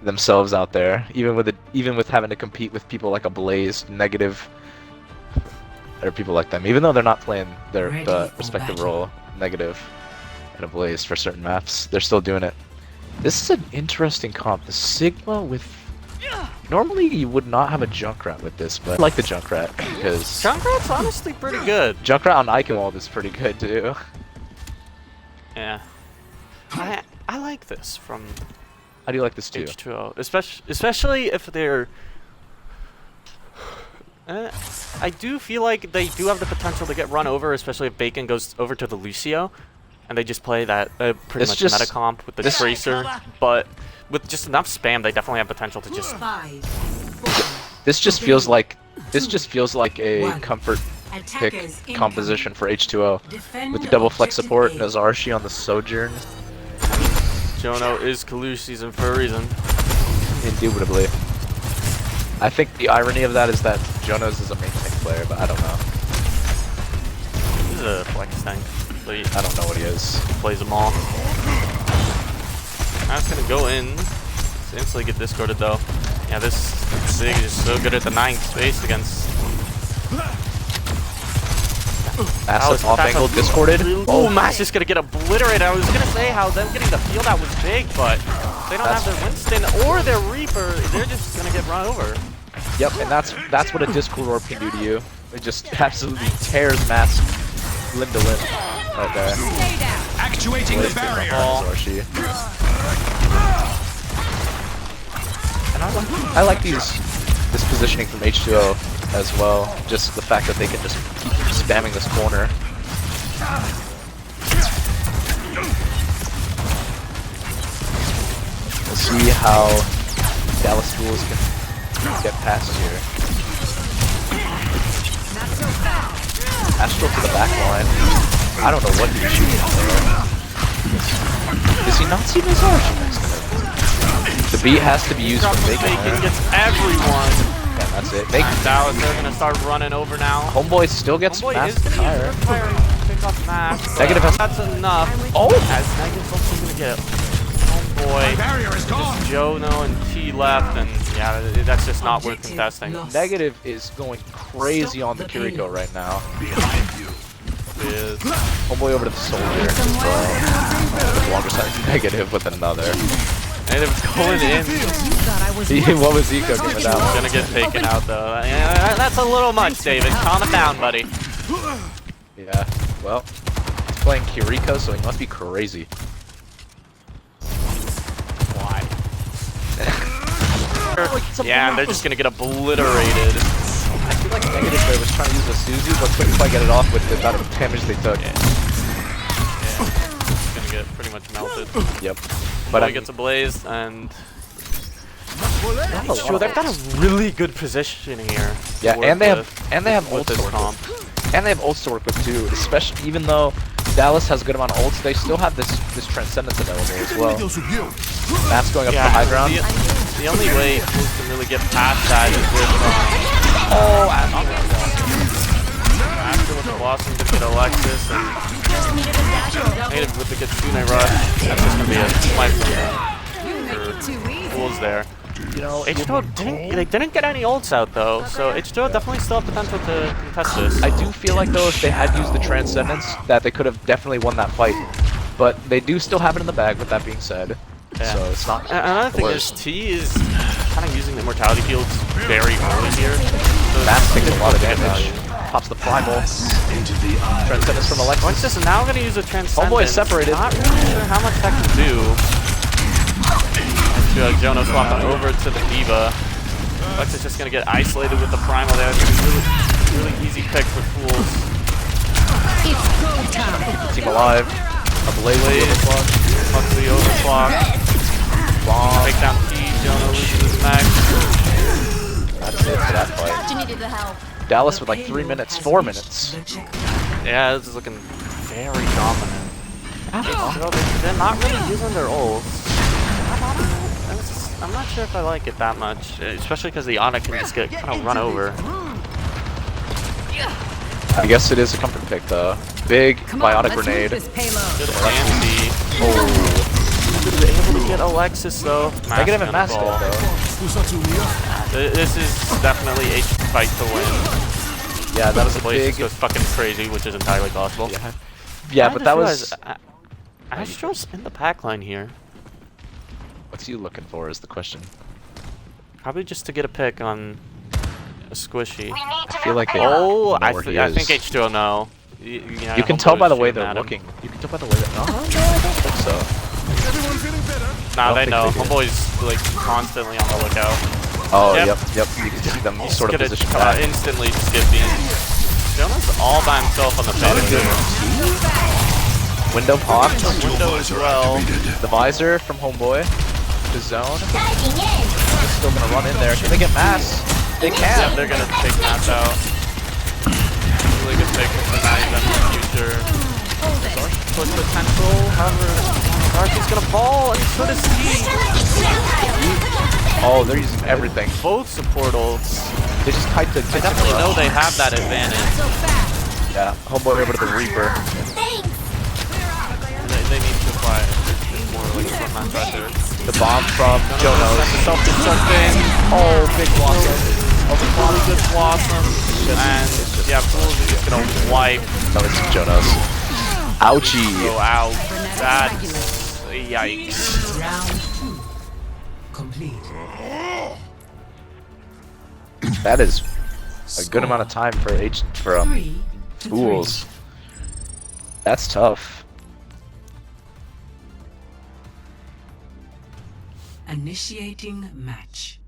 themselves out there, even with having to compete with people like a Blaze, Negative, or people like them. Even though they're not playing their respective role, Negative and a Blaze for certain maps, they're still doing it. This is an interesting comp. The Sigma with... Normally you would not have a Junkrat with this, but I like the Junkrat because... Junkrat's honestly pretty good. Junkrat on Eichenwald is pretty good too. Yeah. I like this from How do you like this too? H2O, especially if they're... I do feel like they do have the potential to get run over, especially if Bacon goes over to the Lucio, and they just play that pretty much meta comp with the Tracer, but with just enough spam, they definitely have potential to just... This just feels like a comfort pick composition for H2O with the double flex support, Nazarashi on the Sojourn. Jono is Kalush season for a reason. Indubitably. I think the irony of that is that Jonas is a main tank player, but I don't know. This is a flex tank. So he I don't know what he is. plays them all. That's gonna go in. It's instantly get discorded though. Yeah, this Sig is so good at the 9th space against... Massive off angle discorded. Oh, Matt's just gonna get obliterated. I was gonna say how them getting the field out was big, but they don't have their Winston or their Reaper. They're just gonna get run over. Yep, and that's what a Discord Orb can do to you. It just absolutely tears Mass limb to limb right there. Actuating the barrier. Nazarashi. And I like this positioning from H2O as well. Just the fact that they can just keep spamming this corner. We'll see how Dallas Schools can get past here. Astral to the back line. I don't know what he's shooting there. Does he not see Nazarashi next to him? The beat has to be used for Bacon. Bacon gets everyone. Yeah, that's it. Bacon. Dallas, they're gonna start running over now. Homeboy still gets Homeboy Mass is gonna tire. use fire and pick off Max. Negative has... That's enough. Oh! As Negative's also gonna get Homeboy. Barrier is gone. Just Jono and T left, and Yeah, that's just not worth Objective contesting. lost. Negative is going crazy on the Kiriko right now. Behind you. Is Homeboy over to the soldier. Longer side negative with another. and it's going in. What was he cooking with that one? Gonna get taken out though. Yeah, that's a little much, David. Calm it down, buddy. Yeah, well, he's playing Kiriko, so he must be crazy. Why? Yeah, and they're just gonna get obliterated. I feel like Negative there was trying to use a Suzu, but couldn't quite get it off with the amount of damage they took. Yeah. It's gonna get pretty much melted. Yep. But But he gets a blaze, and Sure, they've got a really good position here. yeah, to work and they with have with ults this to work comp. with. And they have ults to work with too. Especially even though Dallas has a good amount of ults, they still have this transcendence available as well. Matt's going up to the high ground. The only way Fools can really get past that is with after with the Blossom to get Alexis and Negative with the Kitsune rush. That's just gonna be a swipe for Fools there. You know, H2O didn't get any ults out though, so H2O definitely still have potential to contest this. I do feel like though if they had used the transcendence, that they could have definitely won that fight. But they do still have it in the bag. With that being said, Yeah. so it's not. Another the thing worst. is T is kind of using the immortality fields very early here. So Matt's taking a lot of it's damage. Pops the primal. Into the eye. Transcendence from Alexis. Alexis is now going to use a transcendence. Homeboy is separated. Not really sure how much that can do. Jono swapping over to the Diva. Alexis just going to get isolated with the primal there. It's really easy pick for Fools. Team alive. A blaze overclock. Fuck the overclock. Bomb. Take down T. Jono loses his mag. That's it for that fight. You needed the help. Dallas with like 3 minutes, 4 minutes. Yeah, this is looking very dominant. They're not really using their ults. I'm not sure if I like it that much, especially because the Ana can just get kind of run over. I guess it is a comfort pick though. Big biotic grenade. Good Andy. Oh. Able to get Alexis though. Negative and Mask mask gonna though. fall. This is definitely a fight to win. Yeah, that was a Blaze big. just goes fucking crazy, which is entirely possible. Yeah, but that was. Astro's in the pack line here. What's you looking for is the question. Probably just to get a pick on a squishy. I feel like they Oh, know I where he think is. H2O know. You can tell by the way they're looking. looking. You can tell by the way that. No, I don't think so. Nah, they think know. they do. Homeboy's like constantly on the lookout. Oh, Yep. yep. You can see them He's sort of gonna position back. instantly skip in. Jonas all by himself on the payload. Window pop. Window as well. The visor from Homeboy. The zone. They're still gonna run in there. Can they get mass? They Yeah, can. they're gonna take Matt out. Really good pick for Matt in the future. Push potential, however, Darky's gonna fall, and so does he. Oh, they're using everything. Both support ults. They just kite the. I definitely know they have that advantage. Yeah, Homeboy over to the Reaper. They need to apply more like frontline pressure. The bomb from Jono. Self-destructing. Oh, big blossom. Really good Blossom. And yeah, Fools is just gonna wipe. No, it's Jonos. Ouchie. Go out. That's yikes. Round 2 complete. That is a good amount of time for 3 to Fools. That's tough. 3. Initiating match.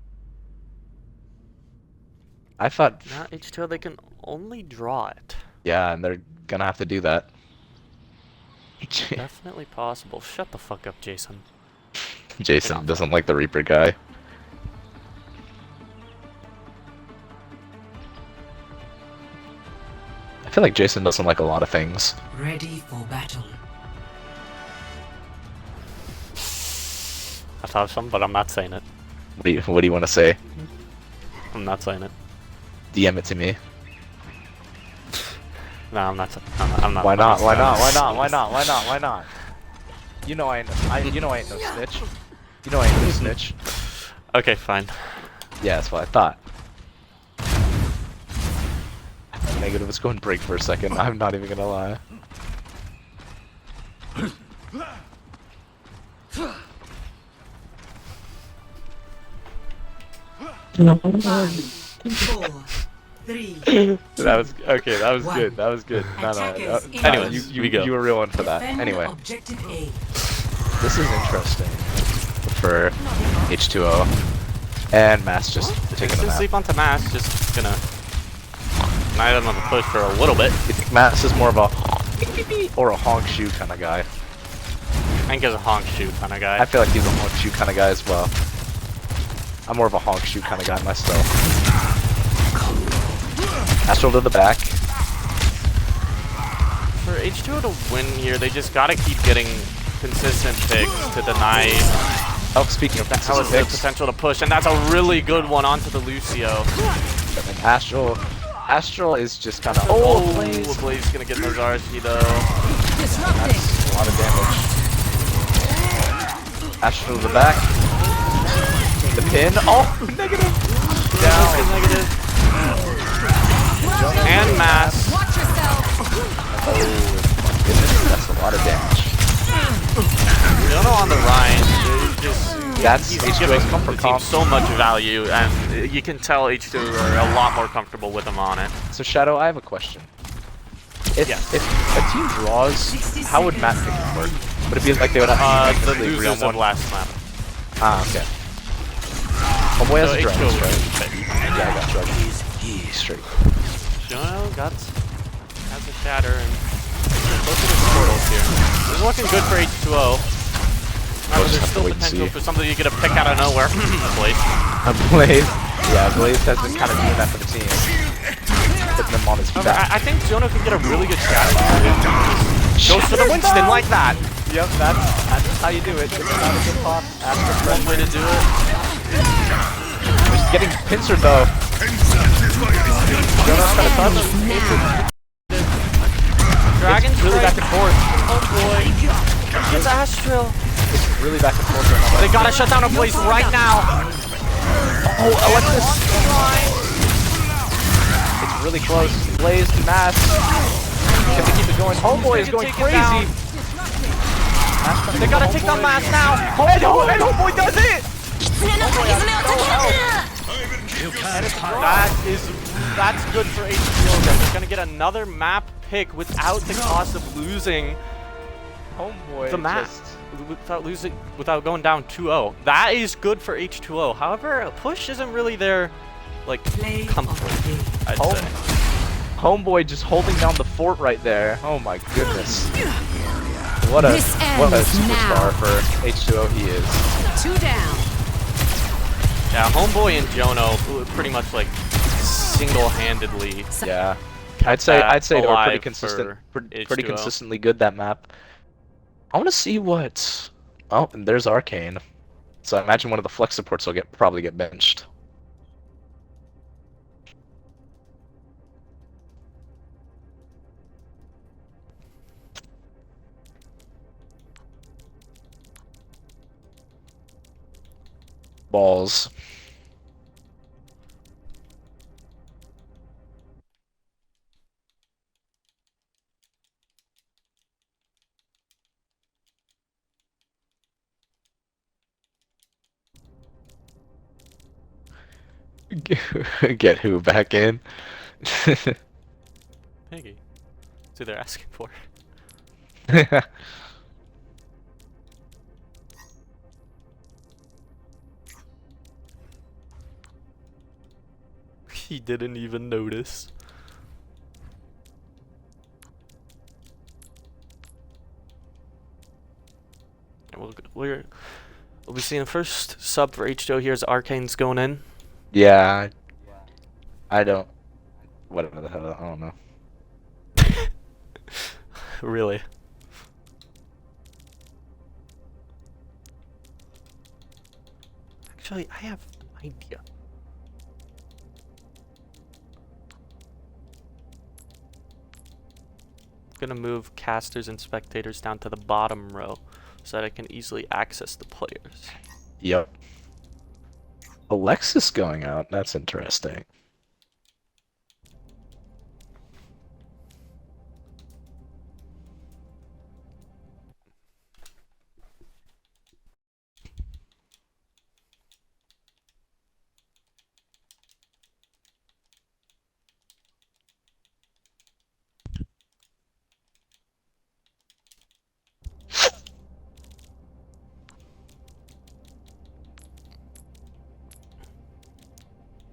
I thought, Now H2O, they can only draw it. yeah, and they're gonna have to do that. Definitely possible. Shut the fuck up, Jason. Jason doesn't like the Reaper guy. I feel like Jason doesn't like a lot of things. Ready for battle. I thought of something, but I'm not saying it. What do you want to say? I'm not saying it. DM it to me. No, I'm not. I'm not. Why not? Why not? Why I'm not? Why not? Why not? Why not? You know I ain't. You know I ain't no snitch. You know I ain't no snitch. Okay, fine. Yeah, that's what I thought. Negative, let's go and break for a second. I'm not even gonna lie. Four, three. That was okay. That was One. good. That was good. No, Attackers no. Anyway, incoming. you were real one for that. Defend Anyway, Objective A. this is interesting for H2O and Mass just taking a Just nap. sleep onto Mass. Just gonna night him on the push for a little bit. You think Mass is more of a or a honk shoe kind of guy? I think he's a honk shoot kind of guy. I feel like he's a honk shoe kind of guy as well. I'm more of a honk shoe kind of guy myself. Astral to the back. For H2O to win here, they just gotta keep getting consistent picks to deny Oh, speaking of the consistent the picks, potential to push, and that's a really good one onto the Lucio. and Astral is just kind of Blaze gonna get Nazarski though. Disrupting. a lot of damage. Astral to the back. The pin. Oh, negative. Down. Negative. And Mass. Watch yourself. Goodness, that's a lot of damage. Jono on the Rhine. Just That's he's H2O's giving comfort the team comp. so much value, and you can tell H2 are a lot more comfortable with him on it. So Shadow, I have a question. If Yes. if a team draws, how would map picking work? Would it be like they would have to The technically agree on losers of one? last map. Ah, okay. Homeboy has So a dragon H2O strike. would pick. Yeah, I got dragon. Straight. Jono has a shatter and both of his portals here. This is looking good for H2O. We'll There's just have to still wait and potential see. for somebody to get a pick out of nowhere. Blaze. Blaze. Yeah, Blaze has been kind of doing that for the team. Putting them on his However, back. I think Jono can get a really good shatter. Goes for the Winston like that. Yep, that's how you do it. Get them out of the pop. After One way to do it. He's getting pincered though. Jonas trying to touch. Dragon's It's really back and forth. Oh boy. It's Astral. It's really back and forth right now. They gotta shut down a Blaze right now. Oh, Alexis! It's really close. Blaze to Mass. Can they keep it going? Homeboy is going Take it down. crazy. They gotta take down Mass now. And Homeboy does it! That's good for H2O. They're gonna get another map pick without the cost of losing Homeboy the map. Without going down 2-0. That is good for H2O. However, a push isn't really their like Play comfort, of the game. I'd Home- say. Homeboy just holding down the fort right there. Oh my goodness. What a This ends superstar now. for H2O he is. 2 down. Yeah, Homeboy and Jono pretty much like single-handedly. Yeah. I'd say they were pretty alive consistent, for pretty H2O. consistently good that map. I want to see what. Oh, and there's Arcane. So I imagine one of the flex supports will probably get benched. Balls. Get who back in? Piggy. That's who they're asking for. He didn't even notice. We'll be seeing the first sub for H2O here as Arcane's going in. Yeah. I don't. Whatever the hell. I don't know. Really. Actually, I have an idea. I'm gonna move casters and spectators down to the bottom row so that I can easily access the players. Yep. Alexis going out. That's interesting.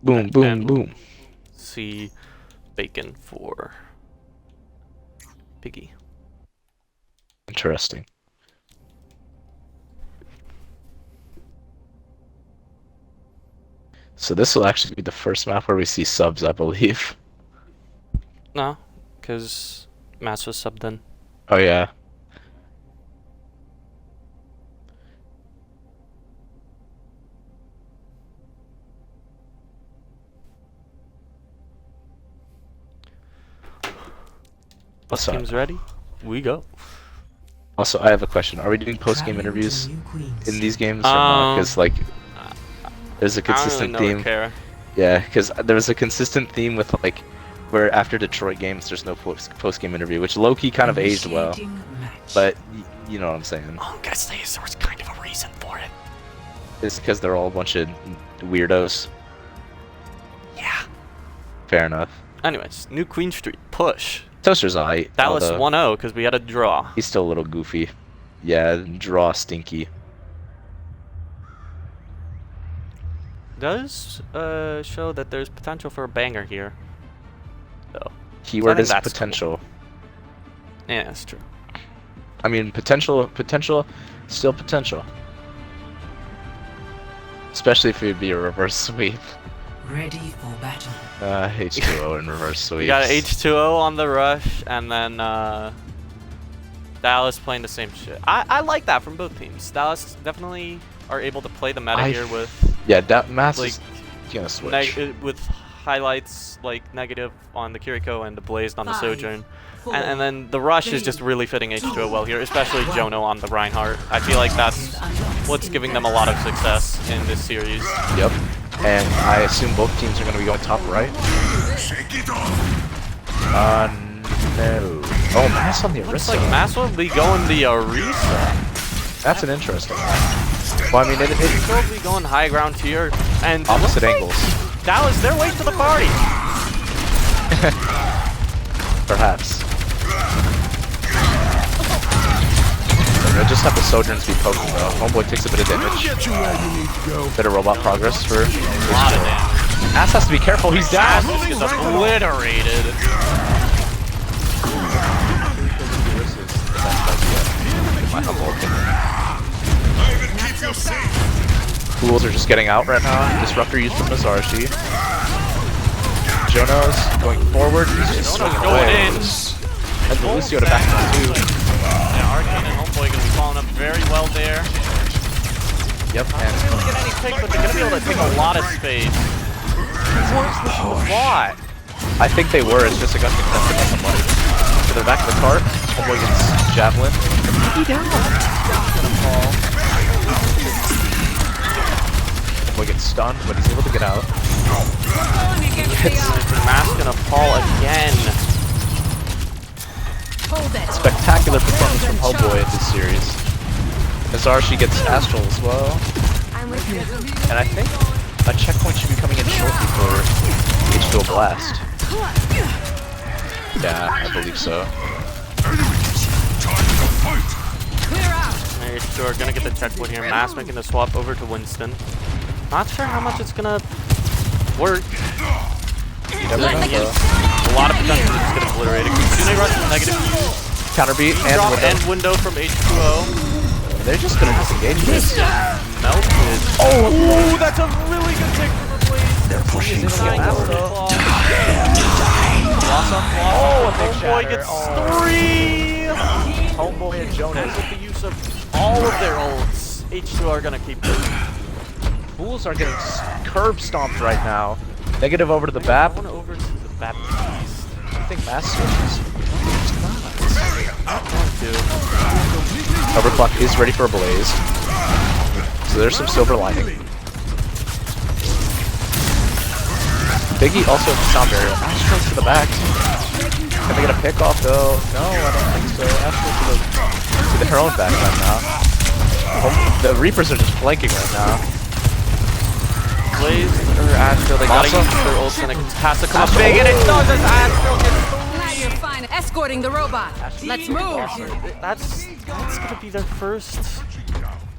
Boom, boom, And boom. see bacon for Piggy. Interesting. So this will actually be the first map where we see subs, I believe. No, because Mass was subbed in. Oh yeah. Also, Team's ready? We go. also, I have a question. Are we doing post-game Traveling to interviews new queens. in these games or not? Because like, there's a I don't really consistent know or theme. care. Yeah, because there's a consistent theme with like, where after Detroit games, there's no post-game interview, which low-key kind of aged well. Initiating match. But you know what I'm saying? I'm gonna say there was kind of a reason for it. It's because they're all a bunch of weirdos. Yeah. Fair enough. Anyways, New Queen Street, push. Toaster's alright. Dallas although 1-0 because we had a draw. He's still a little goofy. Yeah, draw stinky. Does show that there's potential for a banger here. Though. Keyword think is that's potential. Yeah, that's true. I mean, potential, still potential. Especially if it would be a reverse sweep. Ready for battle. H2O in reverse sweep. We got an H2O on the rush, and then Dallas playing the same shit. I like that from both teams. Dallas definitely are able to play the meta here with Yeah, Mass like is gonna switch. with highlights like negative on the Kiriko and the Blazed on the 5, Sojourn. 4, And then the rush is just really fitting H2O well here, especially Jono on the Reinhardt. I feel like that's what's giving them a lot of success in this series. Yep. And I assume both teams are gonna be going top right. No. Oh, Mass on the Looks Orisa. like Mass will be going the Orisa. That's an interesting one. Well, I mean, it He'll be going high ground here. And opposite looks like angles. Dallas, they're late to the party. Perhaps. I just have the Sojourns be poking though. Homeboy takes a bit of damage. Bit of robot progress for A lot of damage. Ass has to be careful, he's down! Ass just gets obliterated. My humble opinion. Fools are just getting out right now. Disruptor used from Mazarshi. Jono's going forward. He's just Jono's swinging going away. in. And Lucio to back him too. Yeah, Arcane and Homeboy gonna be following up very well there. Yep, They and don't get any picks, but they're gonna be able to take a lot of space. Where's the plot? I think they were. It's just it got contested by somebody. To the back of the cart. Homeboy gets javelin. Gonna fall. Homeboy gets stunned, but he's able to get out. Mask gonna fall again. Spectacular performance from Hellboy in this series. Mazarshi gets Astral as well. I'm with you. And I think a checkpoint should be coming in shortly for H2O Blast. Yeah, I believe so. H2O are gonna get the checkpoint here. Mask making the swap over to Winston. Not sure how much it's gonna work. You never know though. A lot of potential to just get obliterated. Kitsune rush is negative. Counterbeat Drop and and window from H2O. they're just gonna disengage this. Melted. Oh, that's a really good take from the Blaze. They're pushing forward. Oh, a big Homeboy shatter. gets 3! Homeboy and Jonas. With the use of all of their ults, H2O are gonna keep this. Fools are getting curb stomped right now. Negative over to the BAP. Going over to the Baptiste. I think Mass switches. Overclock is ready for a blaze. So there's some silver lining. Biggie also in the sound barrier. Astro to the back. Can they get a pick off though? No, I don't think so. Astro to her own back right now. The Reapers are just flanking right now. Blaze or Astro, they gotta Masa? use their ult and it has to come up big, and it does as Astro gets Now you're fine. Escorting the robot. Let's move. That's gonna be their first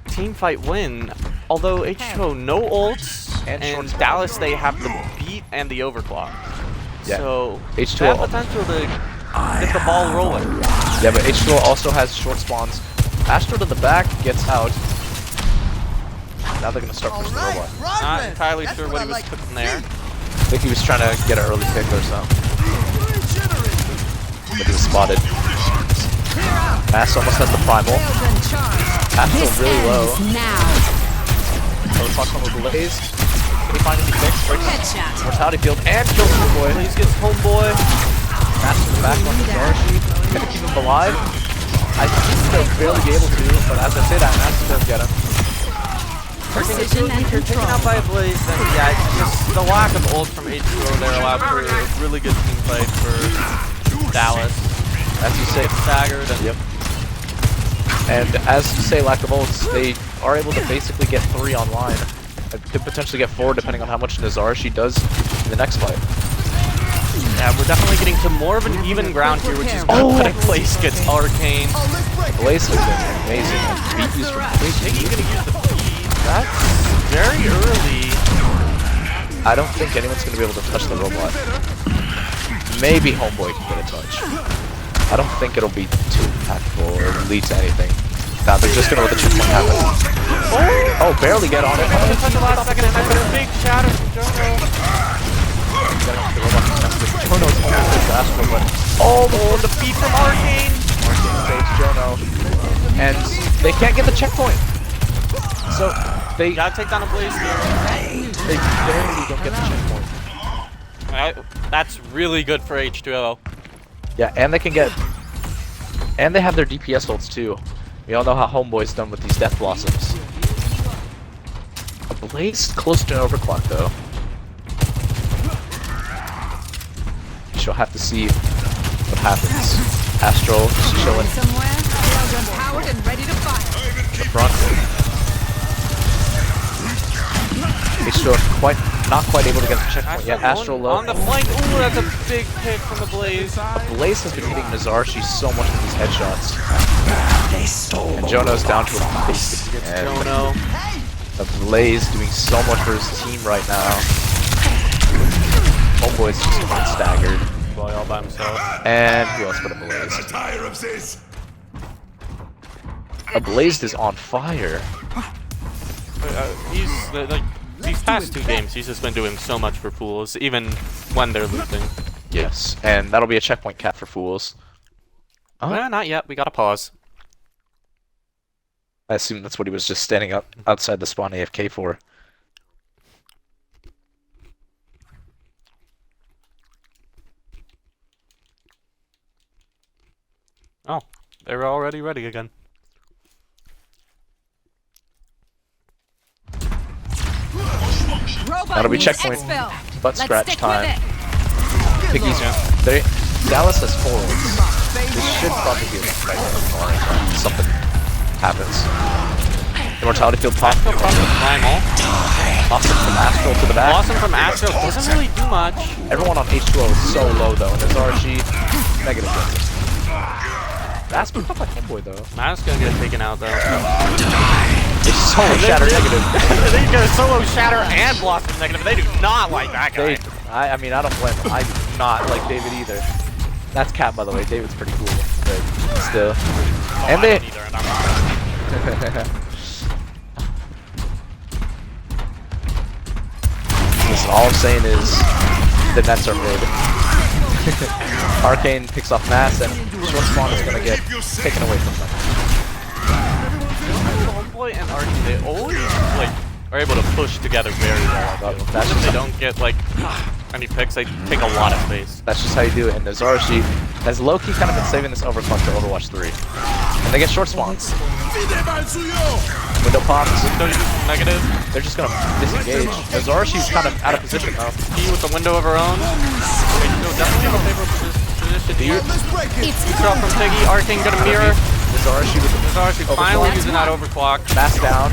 team fight win. Although H2O no ults And and short Dallas they have the beat and the overclock. Yeah. So H2O they have potential to get the ball rolling. Yeah, but H2O also has short spawns. Astro to the back gets out. Now they're gonna start pushing the robot. Not entirely sure what he was cooking there. I think he was trying to get an early pick or something. But he was spotted. Mass almost has the primal. Astro really low. Now. Overclock on the Blaze. Can he find any picks? Breaks Headshot. Mortality field and kills Homeboy. Blaze gets Homeboy. Mass to the back on the Darcy. Gonna keep him alive. I think they'll barely be able to, but as I say that, Mass is gonna get him. Precision and If you're taken control. out by a Blaze, then yeah, it's just the lack of ult from H2O there allowed for a really good team fight for Dallas. As you say, Staggered and yep. And as you say, lack of ults, they are able to basically get 3 online. Could potentially get 4 depending on how much Nazar she does in the next fight. yeah, we're definitely getting to more of an even ground here, which is good. Oh! But Blaze gets Arcane. Blaze has been amazing. Beat used from Biggie gonna use the beat. That's very early. I don't think anyone's going to be able to touch the robot. Maybe Homeboy can get a touch. I don't think it'll be too impactful or lead to anything. Nah, they're just going to let the checkpoint happen. Oh, barely get on it. Touch the last second, and then a big shatter from Jono. The robot can test it. Jono's almost hit the Astro, but Oh, the beat from Arcane. Arcane saves Jono. And they can't get the checkpoint. So they Gotta take down a Blaze here. barely don't get the checkpoint. That's really good for H2O. Yeah, and they can get... And they have their DPS ults too. We all know how Homeboy's done with these Death Blossoms. A Blaze close to an overclock though. She'll have to see what happens. Astral just chilling Somewhere. Railgun powered and ready to fire. in the front. H2O not quite able to get the checkpoint yet. Astral low. on the flank. Ooh, that's a big pick from the Blaze. Blaze has been hitting Nazar. She's so much with these headshots. And Jono's down to a basic. And Jono. the Blaze doing so much for his team right now. Homeboy's just getting staggered. Boy, all by himself. And who else but a Blaze? Tire of this. A Blaze is on fire. He's like these past 2 games. He's just been doing so much for Fools, even when they're losing. Yes, and that'll be a checkpoint cap for Fools. Oh. Well, not yet. We gotta pause. I assume that's what he was just standing up outside the spawn AFK for. Oh, they were already ready again. Robot That'll be needs checkpoint. exfil. Butt Let's scratch stick time. with it. Piggy's Dallas has 4 ults. This should probably be enough right now. Something happens. Immortality field pop. Astro probably primal. Awesome from Astral to the back. Blossom from Astro doesn't really do much. Everyone on H2O is so low though, and it's RG negative damage. That's picked up by Homeboy though. Matt's gonna get taken out though. It's so shatter negative. They get a solo shatter and Blossom negative. They do not like that guy. I mean, I don't blame him. I do not like David either. That's Cat, by the way. David's pretty cool, but still. Oh, And I they. don't either, and I'm not. Listen, all I'm saying is the Nets are mid. Arcane picks off Mass, and short spawn is gonna get taken away from them. Homeboy and Archie, they always like are able to push together very well. That's Even if just they don't get like any picks, they take a lot of space. That's just how you do it. And Nazar, she has low-key kind of been saving this overclock to Overwatch 3. And they get short spawns. Window pops. Window uses negative. They're just gonna disengage. Zarashi's kind of out of position though. T with the window of her own. H2O definitely have a favorable position here. Drop from Piggy. Arcane gonna mirror. Zarashi with the Zarashi finally using that overclock. mass down.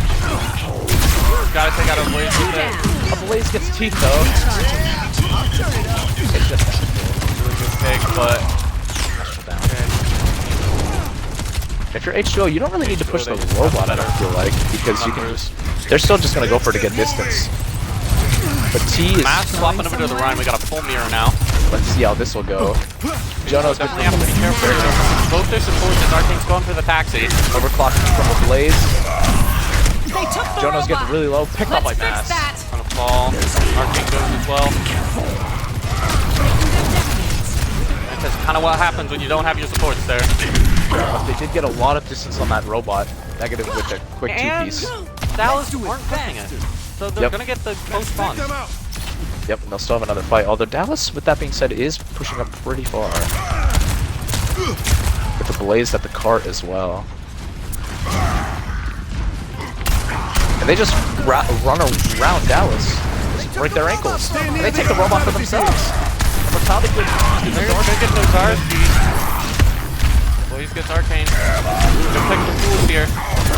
Gotta take out a Blaze with it. A Blaze gets teeth though. It's just Really good pick, but if you're H2O, you don't really need to push the robot, I don't feel like, because you can just... They're still just gonna go for it to get distance. But T is... Mass swapping over to the Rhine. We got a full mirror now. Let's see how this will go. Jono's Definitely have to be careful. Both their supports as Arcane's going for the taxi. overclocking from a Blaze. They took the Jono's robot. getting really low, picked up by Let's Mass. fix that. Gonna fall. Arcane goes as well. That's kind of what happens when you don't have your supports there. But they did get a lot of distance on that robot. Negative with a quick two-piece. Dallas aren't pushing it. So they're gonna get the close spawns. Yep, and they'll still have another fight. Although Dallas, with that being said, is pushing up pretty far. With the Blaze at the cart as well. And they just run around Dallas. Just break their ankles. And they take the robot for themselves. And that's how they get They're gonna get those Zarski. Blaze gets Arcane. Good pick the fools here.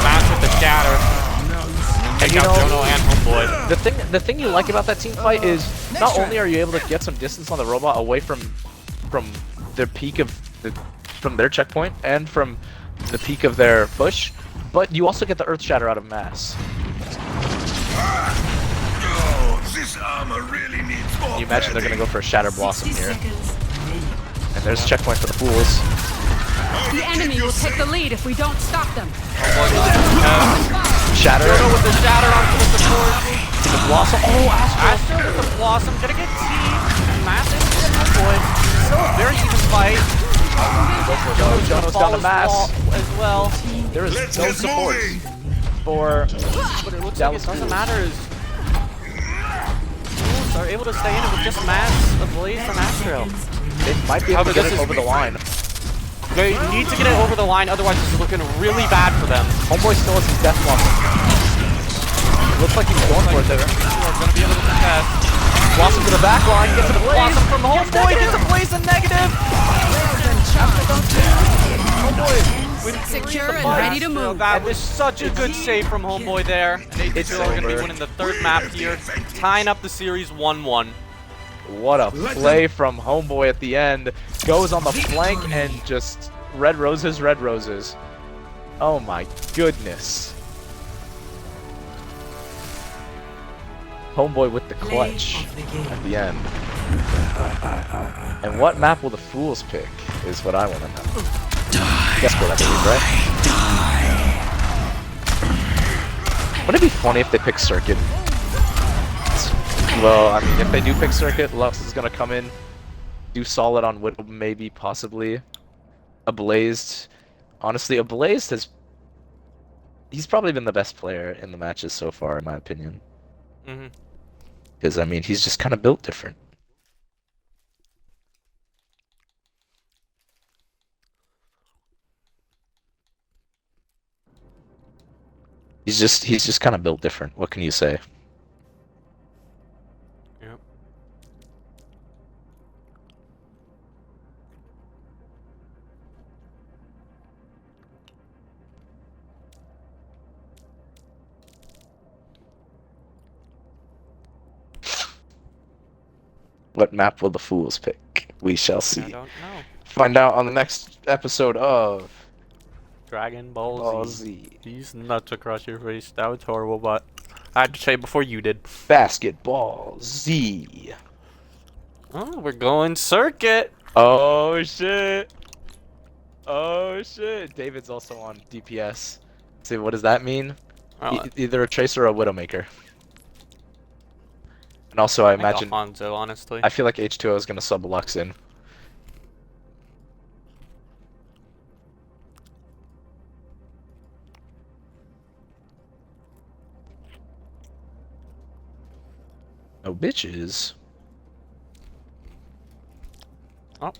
Mass with the shatter. Take you out know- Jono and Homeboy. The thing you like about that team fight is not only are you able to get some distance on the robot away from their peak of from their checkpoint and from the peak of their push, but you also get the Earth Shatter out of Mass. This armor really needs more. Can you imagine they're gonna go for a Shatter Blossom 60 here? seconds remaining. And there's a checkpoint for the fools. The enemy will take the lead if we don't stop them. Shatter. Jono with the shatter onto the support. The Blossom. Oh, Astro. Astro with the Blossom. Gonna get T. Massive Homeboy. Still a very even fight. Jono's down to Mass. As well. There is Let's no get support moving. for But it looks Dallas like it doesn't Fools. matter as Fools are able to stay in it with just Mass, a Blaze from Astro. They might be able to However, get this it is- over the line. They need to get it over the line, otherwise it's looking really bad for them. Homeboy still has his Death Blossom. Looks like he's going for it there. We're gonna be able to contest. Blossom to the back line, gets to the Blaze. Blossom from Homeboy gets a Blaze in negative. Homeboy with Secure and fight. ready to move. That was such a good save from Homeboy there. And It's H2O are gonna be over. winning the third map here, tying up the series 1-1. What a play from Homeboy at the end. Goes on the flank and just red roses, red roses. Oh my goodness. Homeboy with the clutch Play of the game. at the end. And what map will the fools pick is what I want to know. Guesswork, I believe, right? Wouldn't it be funny if they pick Circuit? Well, I mean, if they do pick Circuit, Lux is gonna come in, do solid on Widow, maybe, possibly. A Blazed. Honestly, a Blazed has... He's probably been the best player in the matches so far, in my opinion. Mm-hmm. Because, I mean, he's just kind of built different. He's just kind of built different. What can you say? Yep. What map will the fools pick? We shall I see. don't know. Find out on the next episode of Dragon Ball Ball Z. Z. These nuts across your face. That was horrible, but I had to say it before you did. Basketball Z. Oh, we're going circuit. Oh shit. Oh shit. David's also on DPS. See, what does that mean? Oh, Either a Tracer or a Widowmaker. And also, I I think imagine... Alfonso, honestly. I feel like H2O is gonna sub Lux in. No bitches. Oh.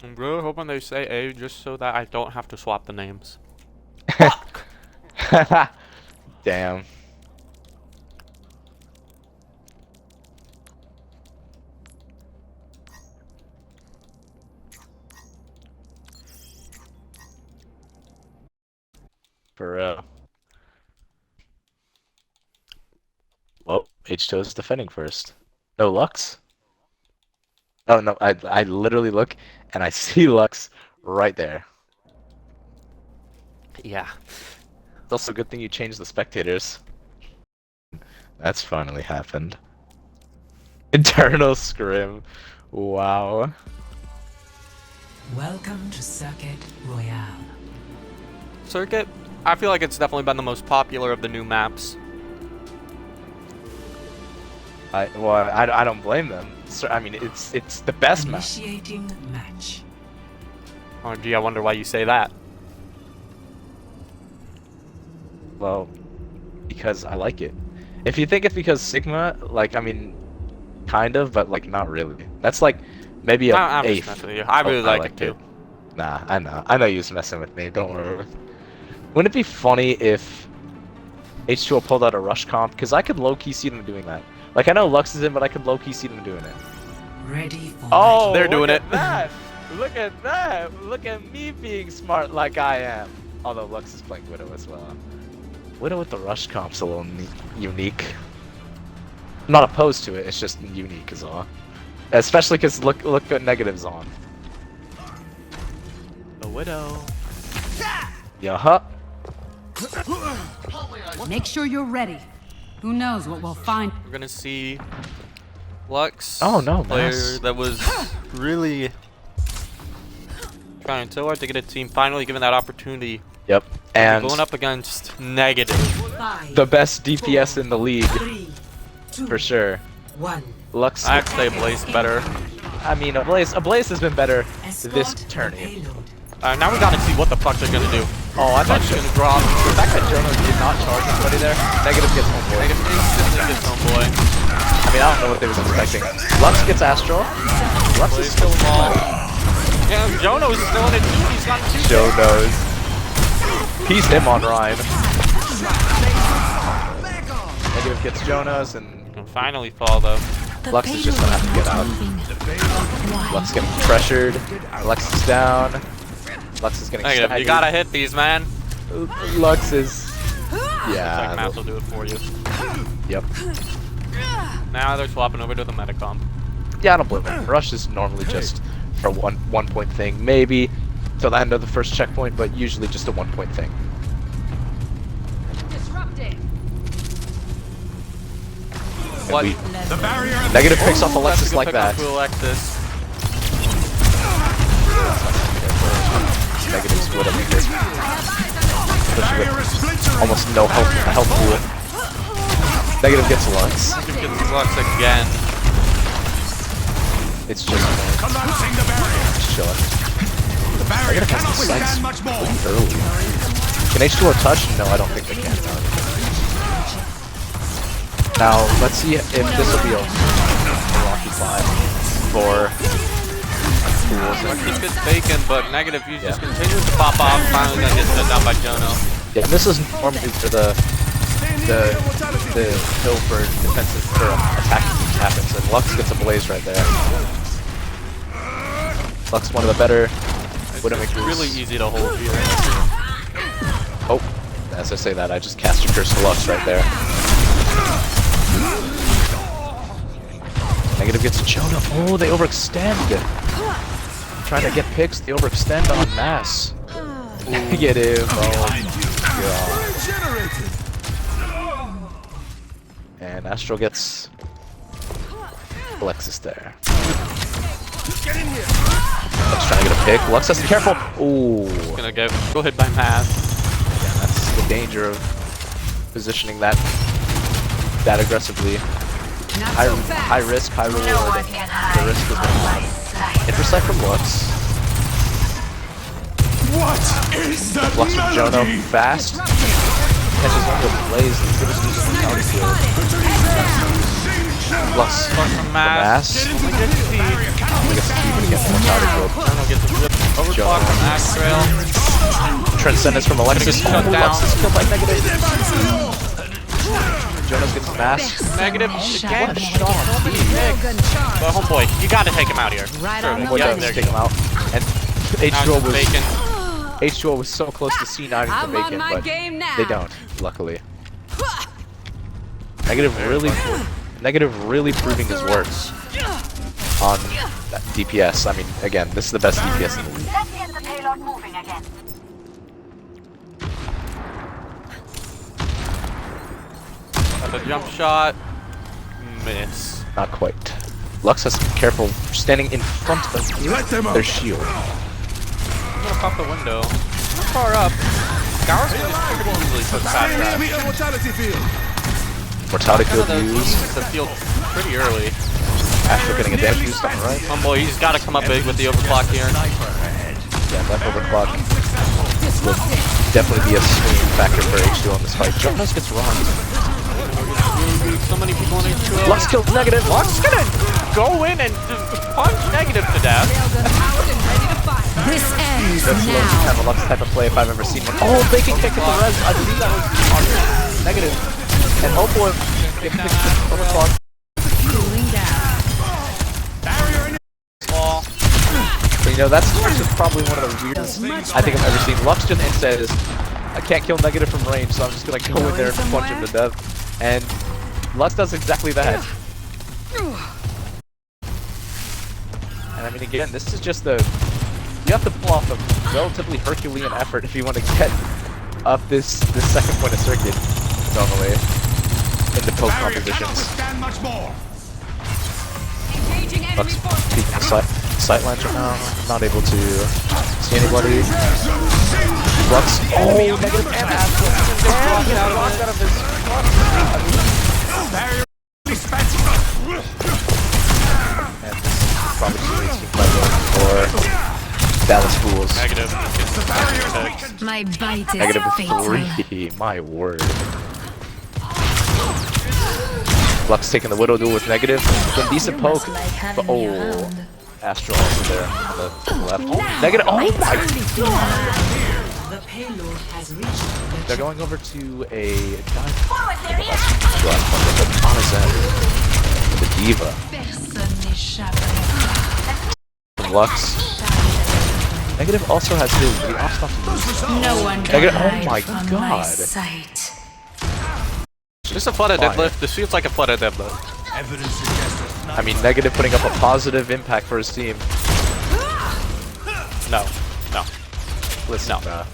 I'm really hoping they say A just so that I don't have to swap the names. Fuck! Damn. For real. Well, H2O is defending first. No Lux? Oh no, I literally look and I see Lux right there. Yeah. It's also a good thing you changed the spectators. That's finally happened. Internal scrim. Wow. Welcome to Circuit Royale. Circuit, I feel like it's definitely been the most popular of the new maps. I don't blame them. I mean, it's the best map. Initiating match. Oh gee, I wonder why you say that. Well, because I like it. If you think it's because Sigma, like, I mean, kind of, but like not really. That's like maybe a I'm just eighth. messing with you. I really like it liked too. Nah, I know you was messing with me. Don't worry. Wouldn't it be funny if H2O pulled out a rush comp? Because I could low-key see them doing that. Like, I know Lux is in, but I could low-key see them doing it. Ready for Oh, They're doing look it. at that. Look at that! Look at me being smart like I am. Although Lux is playing Widow as well. Widow with the rush comp's a little unique. I'm not opposed to it, it's just unique is all. Especially because look at Negative's on. The Widow. Yeah. Make sure you're ready. Who knows what we'll find? We're gonna see Lux. Oh, no, player nice. that was really trying so hard to get a team finally given that opportunity. Yep. And Going up against Negative. 5, the best DPS in the league, 3, 2, for sure. 1. Lux. I'd say Blaze better. I mean, Ablaze has been better Escort this the tourney. payload. Now we gotta see what the fuck they're gonna do. Oh, I thought She's you gonna drop. The fact that Jono did not charge anybody there, Negative gets homeboy. Negative instantly gets homeboy. I mean, I don't know what they was expecting. Lux gets Astral. Lux is Blaze still kills them all. involved. Yeah, Jono's still in it too. He's got two. Joe knows. He's him on Ryan. Negative gets Jonas, and Can finally fall though. Lux is just gonna have to get out. Lux getting pressured. Lux is down. Lux is getting Negative, staggered. you gotta hit these, man. Lux is... Looks Yeah. like Maps will do it for you. Yep. Now they're swapping over to the Metacomp. Yeah, I don't blame him. Rush is normally just for one point thing. Maybe till the end of the first checkpoint, but usually just a 1 point thing. Disrupting. What? The barrier. Negative picks off That's a Alexis good like pick off that. to Alexis. Negative's good at this. Especially Barrier with is splintering. almost no health pool. Negative gets Lux. Negative gets Lux again. It's just Collapsing the barrier. chilling. The barrier Negative has cannot the sights withstand much more. early. Can H2O touch? No, I don't think they can. Now, let's see if this will be a rocky climb for Fools. He's good bacon, but Negative he just continues to pop off. Finally gonna get shut down by Jono. Yeah, and this is normally for the hill for defensive for attacking teams happens, and Lux gets a blaze right there. Lux one of the better Widowmakers. Really easy to hold here. Oh, as I say that, I just cast a curse to Lux right there. Negative gets a Jonah. Oh, they overextend. Trying to get picks, they overextend on mass. Negative. Oh, God. And Astro gets Alexis there. Lux trying to get a pick. Lux has to be careful. Ooh. Gonna go hit by Math. Yeah, that's the danger of positioning that aggressively. High risk, high reward. The risk is minimal. Intercept from Lux. What is that Lux from Jono melody? fast. Catches one with Blaze. He's gonna do some counter field. Lux From from Math. Mass. Only gets the I guess the key to get more counter field. Jono gets the Nice trail. Transcendence from Alexis. Shut down. Alexis killed by Negative. Jonas gets masked. Negative again. Shot on T. But homeboy, you gotta take him out here. Right Sure, on the What yeah, does there take you him go. out? And Now H2O it's was Bacon. H2O was so close to C9 for I'm on Bacon, my but game now. they don't, luckily. Negative really proving his worth on that DPS. I mean, again, this is the best DPS in the league. Let's get the payload moving again. The jump shot. Miss. Not quite. Lux has to be careful standing in front of Let them their up. shield. I'm gonna pop the window. Not far up. Scour's gonna pretty easily put fast Barrier trap. enemy mortality field. Mortality field Gonna used. use the field pretty early. Astro getting a damage boost on the right. Homeboy, he's gotta come up big with the overclock here. Yeah, left overclock will definitely be a swing factor for H2O in this fight. Jonas gets wrong. So many people on H2O. Lux kills Negative. Lux gonna go in and punch Negative to death. This ends That's kind now. of a Lux type of play if I've ever seen one. Oh, Bacon kick at the res. I believe that was on Negative. And Homeboy gets kicked at overclock. Cooling down. Ball. But, you know, that's just probably one of the weirdest things I think I've ever seen. Lux just says, I can't kill Negative from range, so I'm just gonna go in there and punch him to death. And Lux does exactly that. And I mean, again, this is just the... You have to pull off a relatively Herculean effort if you want to get up this second point of circuit, normally, in the poke Barrier cannot compositions. withstand much more. Engaging Lux enemy force. peeking the sight lines right now, not able to see anybody. Lux, oh, Negative and Astro. Out of his Barrier spent. and this is probably just makes me level for Dallas Fools. Negative. The barrier is Okay. weakened. My bite is Negative fatal. 3, my word. Lux taking the Widow duel with Negative. Some decent poke, but oh, Astro also there on the left. Oh, Negative, oh my god! The payload has reached the They're going over to a dive. Forward there, yeah. On his end. The Diva. Lux. Negative also has the off stuff to lose. No one can Negative, oh hide my from my god. sight. Just a flooded Fire. deadlift. This feels like a flooded deadlift. Evidence suggests that I mean, Negative putting up a positive impact for his team. No. No. Listen, a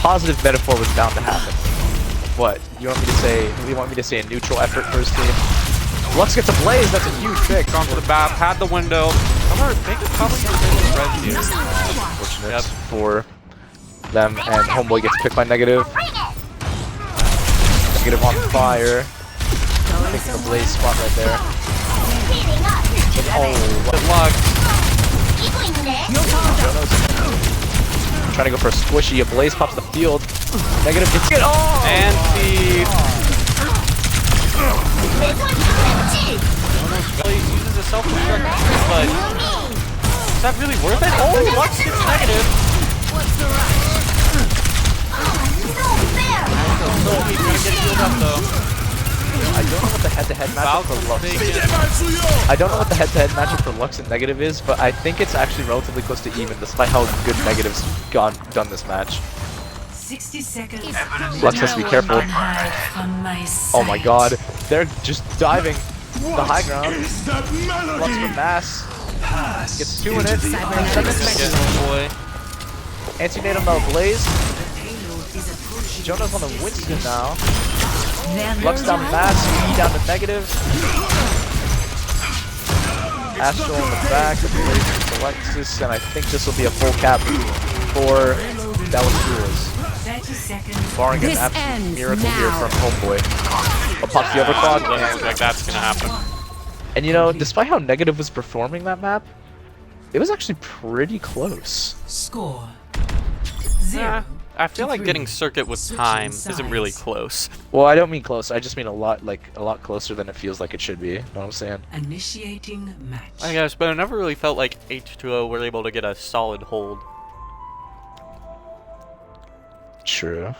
positive metaphor was bound to happen. What? You want me to say? You want me to say a neutral effort for his team? Lux gets a blaze. That's a huge fix. Gone to the back, had the window. However, they could probably use the red here. Unfortunate Yep. for them, and Homeboy gets picked by Negative. Negative on fire. Taking the blaze spot right there. Healing up. Oh, Good luck. trying to go for a squishy. A blaze pops the field. Negative gets it. Oh! And feed. Blaze uses a self-destruct, but is that really worth it? Oh, Lux gets Negative. So he's gonna get healed up though. I don't know what the head-to-head matchup for Lux. I don't know what the head-to-head matchup for Lux and Negative is, but I think it's actually relatively close to even, despite how good Negative's done this match. 60 seconds. Lux has to be careful. Can hide from my sight. Oh my god, they're just diving the high ground. is that melody. Lux with mass. Gets 2 in it. Get boy. Anti-natal Metal Blaze. Payload is approaching. Jonas on the Winston now. There Lux goes down to my- mass, E down to Negative. Astral on the back, the Blaze to Alexis, and I think this will be a full cap for Dallas Fools. 30 seconds. Barring an This absolute ends miracle here now. from Homeboy. A pops the overclock, Doesn't look like that's gonna happen. and you know, despite how Negative was performing that map, it was actually pretty close. Score. Yeah, 0. I feel like getting circuit with Switching time isn't really sides. close. Well, I don't mean close, I just mean a lot closer than it feels like it should be. You know what I'm saying? Initiating match. I guess, but I never really felt like H2O were able to get a solid hold. True.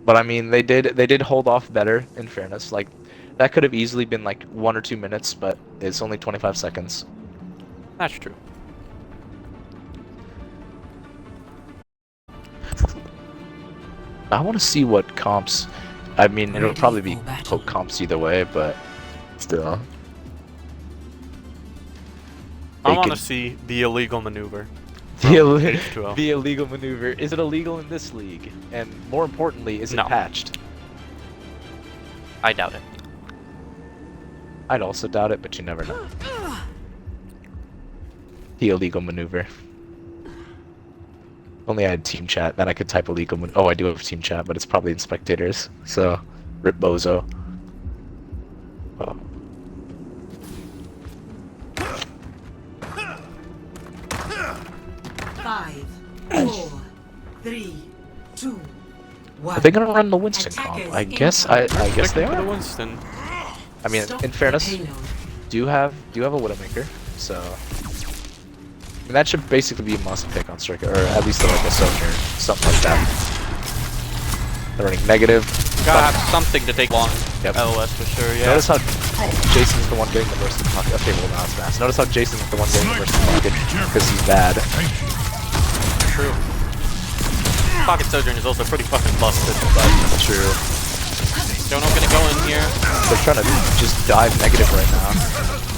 But I mean, they did hold off better. In fairness, like that could have easily been like 1 or 2 minutes, but it's only 25 seconds. That's true. I want to see what comps. I mean, it'll probably be poke comps either way, but still. I They want to can- see the illegal maneuver. The, from Ill- H2O. the illegal maneuver. Is it illegal in this league? And more importantly, is it No. patched? I doubt it. I'd also doubt it, but you never know. The illegal maneuver. Only I had team chat, then I could type illegal Oh, I do have team chat, but it's probably in spectators. So, rip bozo. Oh. Five, 4, 3, 2, 1. Are they gonna run the Winston comp? I guess I guess they For the are. Winston. I mean, Stop in the fairness, payload. do have a Widowmaker, so I mean, that should basically be a must pick on Striker, or at least like a Sojourn, something like that. They're running negative. Gotta have something to take long. Yep. LOS for sure, yeah. Notice how Jason's the one getting the worst in pocket. Okay, well now it's mass. Notice how Jason's the one getting the worst in pocket because he's bad. True. Pocket Sojourn is also pretty fucking busted, but True. Jono gonna go in here. They're trying to just dive negative right now.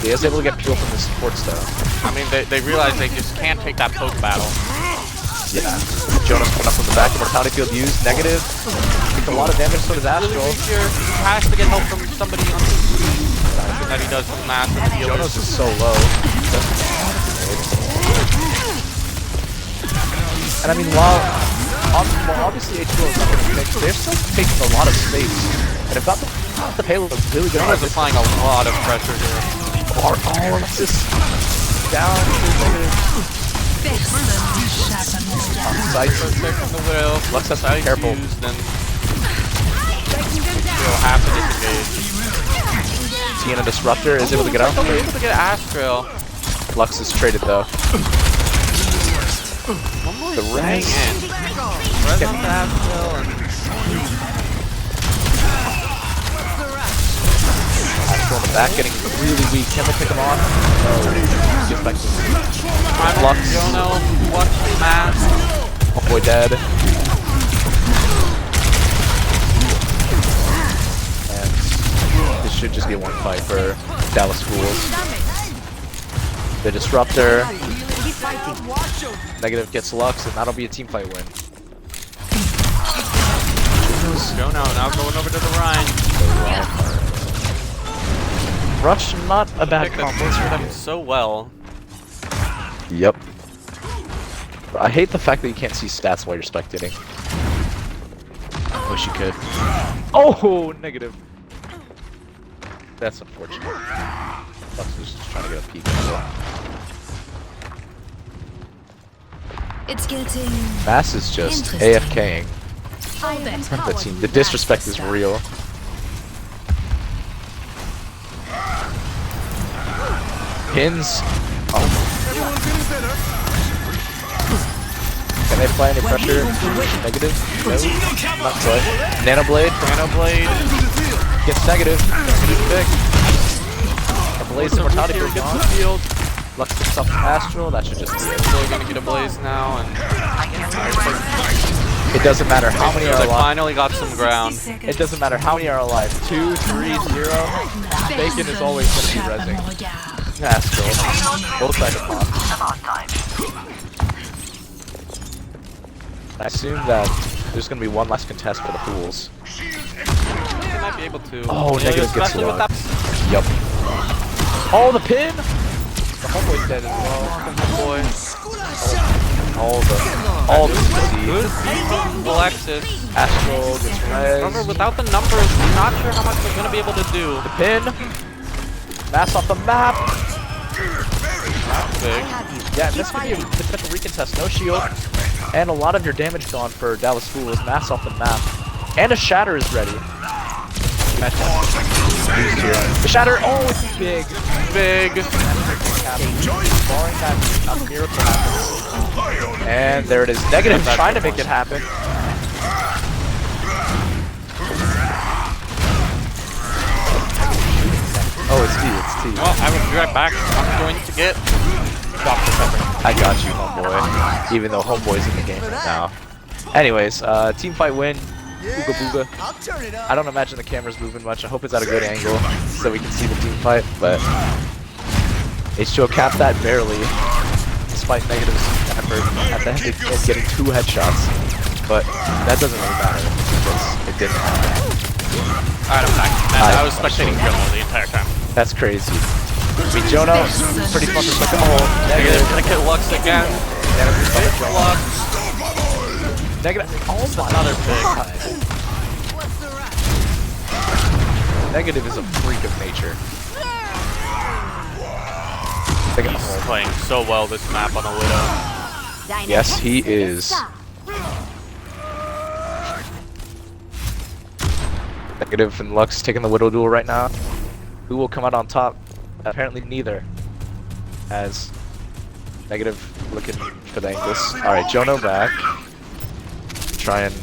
He is able to get peel from the supports though. I mean, they realize they just can't take that poke battle. Yeah. Jonas coming up from the back. Mortality field used. Negative. Takes a lot of damage, so does Astral. Here, he has to get help from somebody on the that he does from massive healers. Jonas is so low. And I mean, while obviously H2O is not going to fix, they're still taking a lot of space. And if got the payload is really good. Jonas applying a lot of pressure here. Oh, it's just down to negative. Sight Check from the Widow. Lux has to be careful. Used, and he'll have to disengage. Tiana Disruptor is able to get out. Oh, we're able to get Astral. Lux is traded though. One more The staying Res. in. Res on to Astral and Astral in the back getting really weak. Can they pick him on? No. Get back to Lux. Jono, watch the mask. Homeboy dead. And this should just be one fight for Dallas Fools. The Disruptor. Negative gets Lux, and that'll be a team fight win. Jono now going over to the Rhine. Rush, not a bad Pick that combo. fits for them so well. Yep. I hate the fact that you can't see stats while you're spectating. Wish you could. Oh, negative. That's unfortunate. Lux was just trying to get a peek. It's getting. Mass is just Interesting. AFKing. I'll bet. The team. The disrespect is real. Pins. Oh. Can they apply any pressure? Negative? No. Not quite. Nanoblade. Nanoblade. Gets negative. Negative pick. A Blaze of Mortality Here for gets gone. the field. Lux gets off Astral. That should just be it. Still gonna get a Blaze now, and It doesn't matter how many are they alive. finally got some ground. It doesn't matter how many are alive. 2, 3, 0. Bacon is always going to be rezzing. Astral. Both sides of I assume that there's going to be one last contest for the Fools. They might be able to. Oh, negative gets especially with locked. that Yup. Oh, the pin! The homeboy's dead as well. boy. All the Good CC. beat from Alexis. Astral gets However, res. without the numbers, I'm not sure how much they're gonna be able to do. The pin. Mass off the map. Big. Yeah, this could be a potential recontest. No shield. And a lot of your damage gone for Dallas Fools. Mass off the map. And a shatter is ready. matchup. The shatter. Oh, it's big. Big. Barring that a miracle happens. And there it is. Negative trying to make it happen. Oh, it's T. Well, I will be right back. I'm going to get Dr. Pepper. I got you, homeboy. Even though homeboy's in the game right now. Anyways, team fight win. Ooga booga. I'll turn it up. I don't imagine the camera's moving much. I hope it's at a good angle so we can see the team fight, but H2O capped that barely, despite Negative's effort at the end of getting 2 headshots. But that doesn't really matter because it didn't happen. Alright, I'm back. And I was spectating Jono the entire time. That's crazy. I mean, Jono, pretty fucking stuck in the hole. Negative, gonna get Lux again. Hit Lux. Negative. Oh my. Another big. Negative is a freak of nature. He's playing so well this map on a Widow. Yes, he is. Negative and Lux taking the Widow duel right now. Who will come out on top? Apparently neither. As Negative looking for the angles. Alright, Jono back. Try and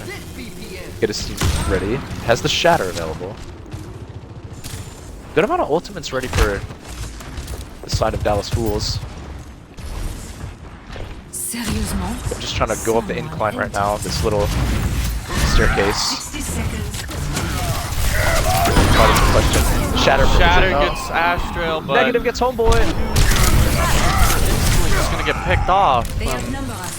get his team ready. Has the Shatter available. Good amount of ultimates ready for the side of Dallas Fools. I'm just trying to go up the incline right now, this little staircase. 60 seconds. Shatter Gets Astral, but Negative gets Homeboy. He's gonna get picked off. They outnumber us.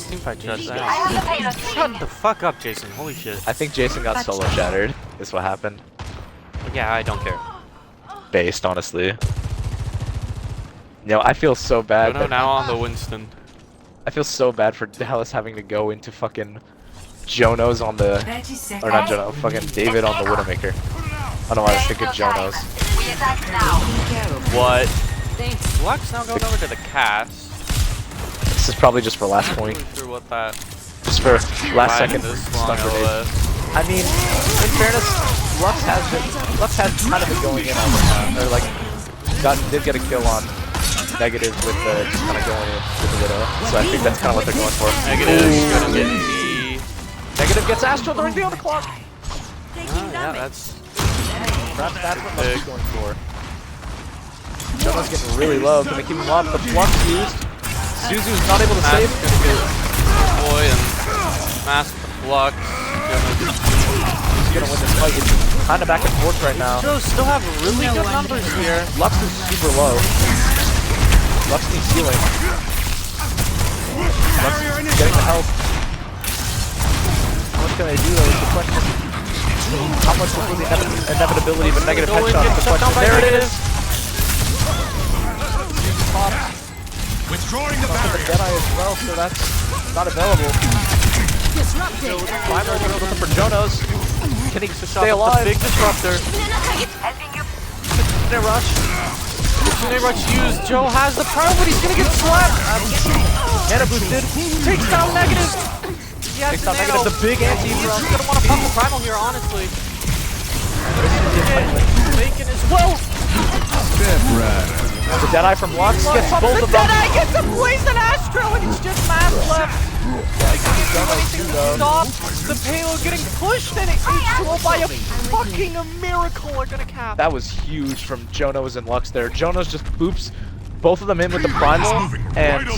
Teamfight just I have the payload. Shut the fuck up, Jason. Holy shit. I think Jason got solo shattered, is what happened. Yeah, I don't care. Based, honestly. You know, I feel so bad. Jono now on the Winston. I feel so bad for Dallas having to go into fucking Jono's on the... 30 seconds. Or not Jono, fucking David on the Widowmaker. I don't know why I was thinking Jono's. We attack now. What? Lux now going over to the cast. This is probably just for last point. Not really sure what that. Just for last second This long stun grenade. LS. I mean, in fairness, Lux has kind of been going in all the time. Or like, did get a kill on Negative with the just kind of going in with the Widow. So I think that's kind of what they're going for. Negative gonna get me. Negative gets Astral during the on the clock. Yeah, that's That's what Lux is going for. Jono's getting really low. Can they keep him up? The flux used. Zuzu's not able to Mask save. gonna get boy and Mask the Flux. He's gonna win this fight. It's kind of back and forth right now. Joe still have really good numbers here. Lux is super low. Lux needs healing. Lux is getting the help. What can they do though is the question. How much will the inevitability of a negative headshot is the question. There it is! Withdrawing the The barrier. Jedi as well, so that's not available. Finally, they're looking for Jonos. Can he stay alive? Big disruptor. Helping you. Gonna rush. Gonna rush used. Joe has the power, but he's gonna get slapped. Mana boosted. Takes down Negative. He has Takes the down nail. Negative. The big anti. He's just gonna want to pop the primal here, honestly. Bacon as well. The Deadeye from Lux gets both of them. Deadeye gets a poison Astro, and it's just Mask left. Stop the payload getting pushed, and H2O by a fucking miracle are gonna cap. That was huge from Jonos and Lux there. Jonos just boops both of them in with the primal, and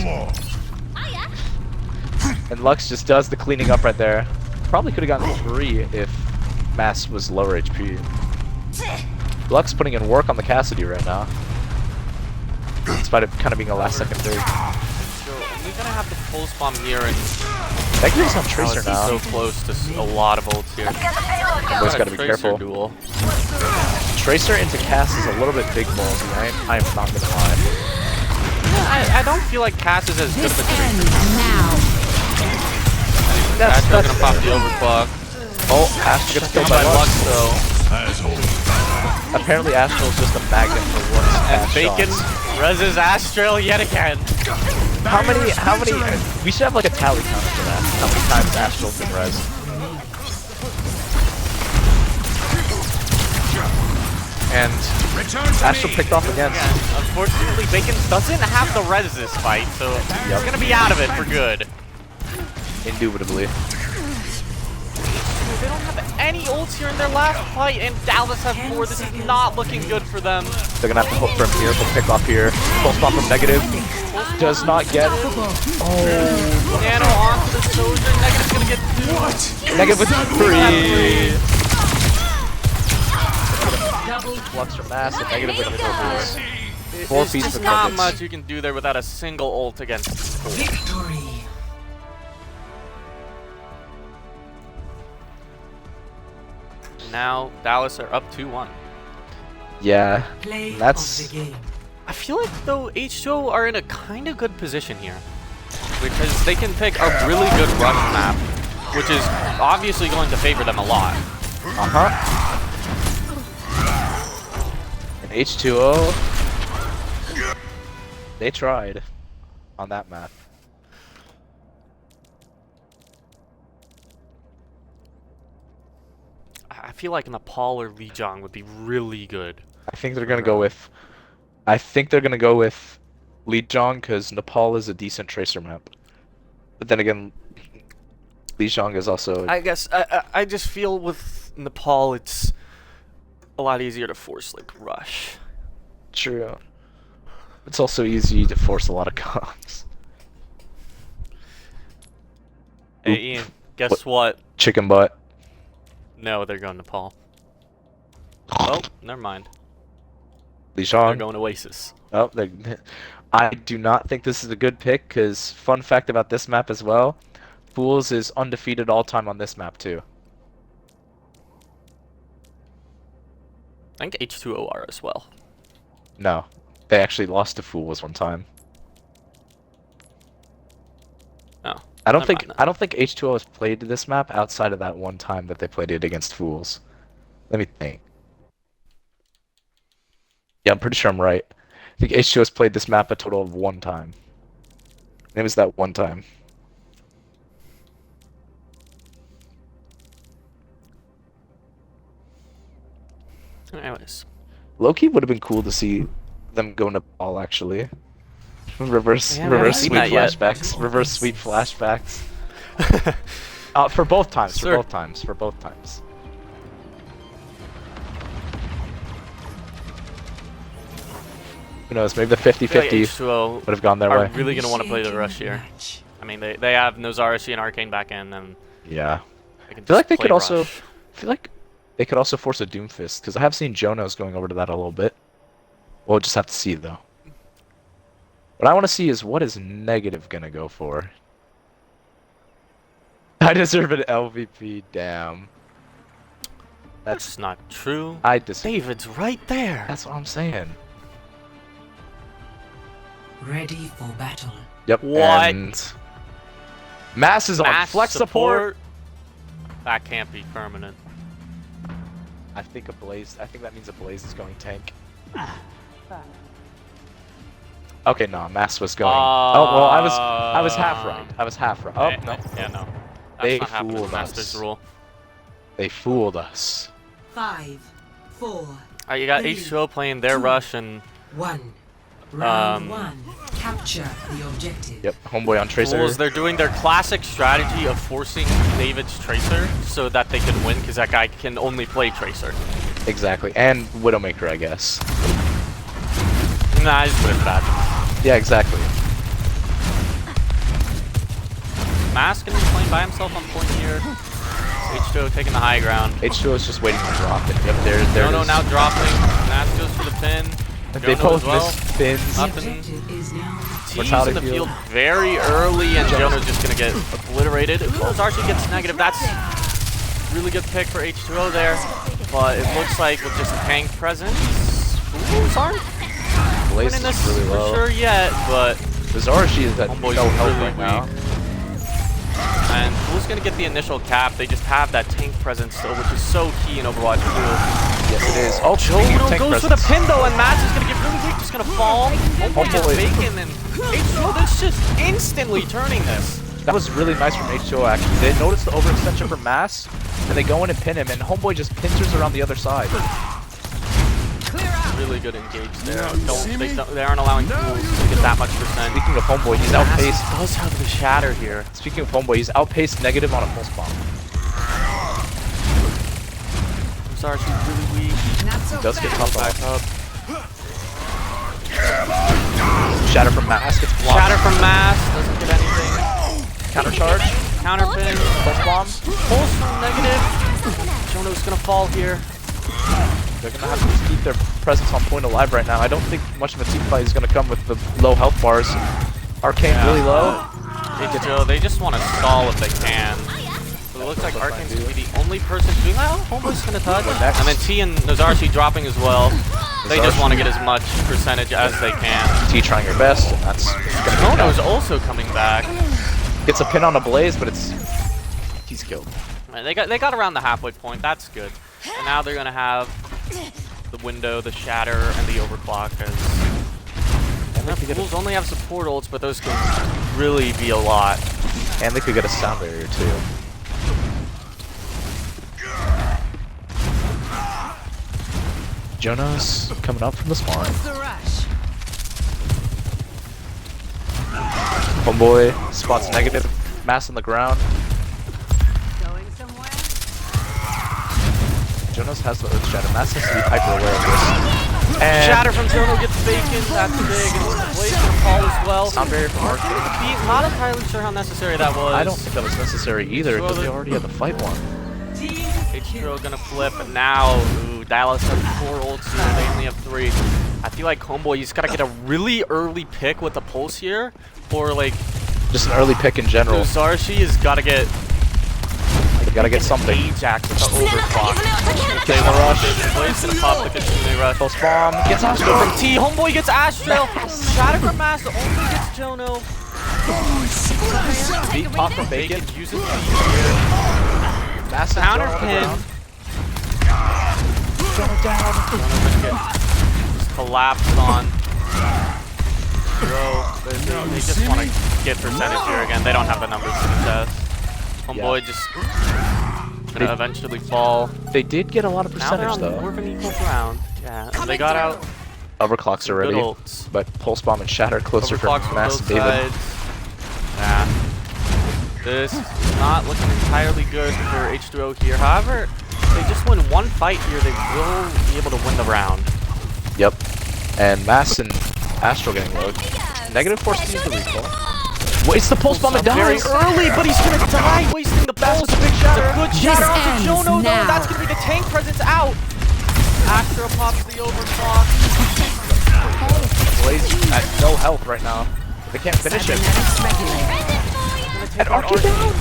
Lux just does the cleaning up right there. Probably could have gotten 3 if Mass was lower HP. Lux putting in work on the Cassidy right now. Despite it kind of being a last second third. So, we're gonna have to full spawn here, and Negative's on Tracer he's now. so close to a lot of ults here. Get the payload going. Boys gotta be Tracer careful. Duel. Tracer into Cass is a little bit big ballsy. I am not gonna lie. I don't feel like Cass is as good of a Tracer. That's Astral's gonna pop the overclock. Oh, Astral gets killed by By Lux Lux. though. Apparently Astral's just a magnet for Lux. And Bacon reses Astral yet again. How many, we should have like a tally count for that. How many times Astral's been res. And Return to Astral me. picked off again. Unfortunately, Bacon doesn't have the res this fight, so he's gonna be out of it for good. Indubitably. They don't have any ults here in their last fight, and Dallas has 4. This is not looking good for them. They're gonna have to hope for a miracle pick off here. Full spot from Negative. Does not get it. Nano onto the soldier. Negative's gonna get 2. What? Negative with 3. Double Flux from Mass and Negative with 4. There's 4 feet just for not Crickets. much you can do there without a single ult against 4. victory. Now Dallas are up 2-1. Yeah. Play That's- of the game. I feel like though H2O are in a kind of good position here because they can pick a really good rush map, which is obviously going to favor them a lot. And H2O, they tried on that map. I feel like Nepal or Lijiang would be really good. I think they're gonna go with. I think they're gonna go with Lijiang because Nepal is a decent tracer map. But then again, Lijiang is also. I guess I just feel with Nepal it's a lot easier to force like rush. True. It's also easy to force a lot of comps. Hey Ian, guess what? Chicken butt. No, they're going Nepal. Oh, never mind. They're Lijiang. going Oasis. Oh, I do not think this is a good pick because fun fact about this map as well, Fools is undefeated all time on this map too. I think H2O are as well. No, they actually lost to Fools one time. Oh, I don't never think mind then. I don't think H2O has played this map outside of that one time that they played it against Fools. Let me think. Yeah, I'm pretty sure I'm right. I think H2O has played this map a total of 1 time. It was that one time. Anyways, Loki would have been cool to see them go Nepal actually. Reverse Yeah, we haven't seen sweep that yet. flashbacks. Reverse sweep flashbacks. For both times. Sure. For both times. For both times. Who knows? Maybe the I feel like 50-50 H2O would have gone their are way. really going to want to play the Initiating rush here. match. I mean, they have Nozarashi and Arcane back in, and Yeah. they can I feel like just they play could also. rush. I feel like they could also force a Doomfist because I have seen Jonos going over to that a little bit. We'll just have to see though. What I want to see is what is Negative gonna go for. I deserve an LVP. Damn. That's not true. I disagree. David's right there. That's what I'm saying. Ready for battle. Yep. What? And Mass is on Mass flex support. That can't be permanent. I think a Blaze. I think that means a Blaze is going tank. Okay, no, Mass was going. Oh well, I was half right. I was half right. Oh no, Yeah, no. That's They not happening with fooled Master's us. rule. they fooled us. 5, 4, Alright, you got H2O playing their 2, rush, and 1. Round Um, 1. Capture the objective. Yep, homeboy on Tracer. Fools, they're doing their classic strategy of forcing David's Tracer so that they can win, because that guy can only play Tracer. Exactly, and Widowmaker, I guess. Nah, I just put it bad. Yeah, exactly. Mask gonna be playing by himself on point here. H2O taking the high ground. H2O is just waiting to drop it. Yep, there it No, is. now dropping. Mask goes for the pin. They Jono both as well. missed pins. The Up and objective is now T's Mortality in the field. field very early, and Jono's just gonna get obliterated. Zarshi gets negative. That's really good pick for H2O there, but it looks like with just tank presence, Fools aren't Blaze winning is this really for low. sure yet, but Bizarre-She is at Homeboy's no help really right now. and Fools gonna get the initial cap. They just have that tank presence still, which is so key in Overwatch 2. Yes, it is. Oh, speaking of Jono tank goes for the presence. pin though, and Matt is gonna get really weak, just gonna fall. Homeboy gets Homeboy. bacon, and H2O that's just instantly turning this. That was really nice from H2O actually. They noticed the overextension from Mass, and they go in and pin him, and Homeboy just pincers around the other side. really good engage there. They aren't allowing tools to get that much percent. Speaking of Homeboy, he's outpaced. Does have the shatter here. Speaking of Homeboy, he's outpaced negative on a pulse bomb. I'm sorry, she's really weak. He does get tough Back off. up. Shatter from Mass gets blocked. Shatter from Mass, doesn't get anything. Counter charge. Counter pin. Pulse bomb. Pulse from negative. Jono's gonna fall here. They're gonna have to just keep their presence on point alive right now. I don't think much of a team fight is gonna come with the low health bars. Arcane really low. They just want to stall if they can. So it looks like Arcane's gonna be the only person doing that. Oh, Homeboy's gonna touch. And then T and Nozarshi dropping as well. They just want to get as much percentage as they can. T trying your best, and that's gonna be Jono's also coming back. gets a pin on a Blaze, but he's killed. And they got around the halfway point. That's good. And now they're gonna have the window, the shatter, and the overclock. And the Fools only have support ults, but those can really be a lot. And they could get a sound barrier too. Jonas coming up from the spawn. Homeboy spots negative. Mass on the ground. Going somewhere? Jonas has the Earth Shatter. Mass has to be hyper aware of this. And Shatter from Jono gets vacant. That's big. And the Blaze gonna fall as well. sound barrier from Arcade. Not entirely sure how necessary that was. I don't think that was necessary either because they already had the fight won. H2O gonna flip, and now, ooh, Dallas has 4 ults here, they only have 3. I feel like Homeboy, he's gotta get a really early pick with the pulse here, or like, Just an early pick in general. Zarshi has gotta get something. Ajax with the overclock. Kill the rush. Blaze gonna pop the Kitsune rush. Pulse bomb. Gets Astro From T, Homeboy gets Astral. Shatter from Master only gets Jono. Beat pop from Bacon. Uses T here. Massive Counter Jono pin. Jono down. Jono gonna get just collapsed on. Bro, they just want to get percentage here again. They don't have the numbers to contest. Homeboy just gonna eventually fall. They did get a lot of Now they're percentage on more though. of an equal ground. Yeah, and they got out Overclocks already, good ults. but Pulse Bomb and Shatter closer for Overclocks from Mass both and David. sides. Yeah. This is not looking entirely good for H2O here. However, if they just win one fight here, they will be able to win the round. Yep. And Mass and Astro getting low. Negative force to use the recall. Waits the Pulse Bomb and Very dies! early, but he's gonna die wasting the pulse. That's a big shatter. It's a good shatter onto ends Jono though. now. That's gonna be the tank presence out. Astro pops the overclock. Blaze at no health right now. They can't finish it. And Archie down!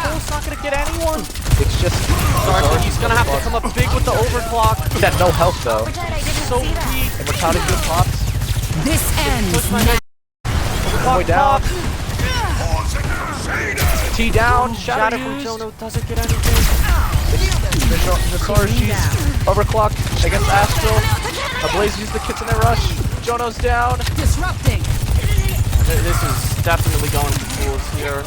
Pulse not gonna get anyone. It's just... Sorry, he's gonna have to come up big with the overclock. He's at no health though. So weak. And Mortality good pops. This ends now. Homeboy down. T down. Shatter Shatter from used. Jono doesn't get anything. She's overclocked against Astral. A Blaze used the Kitsune rush. Jono's down. Disrupting. This is definitely going to Fools here.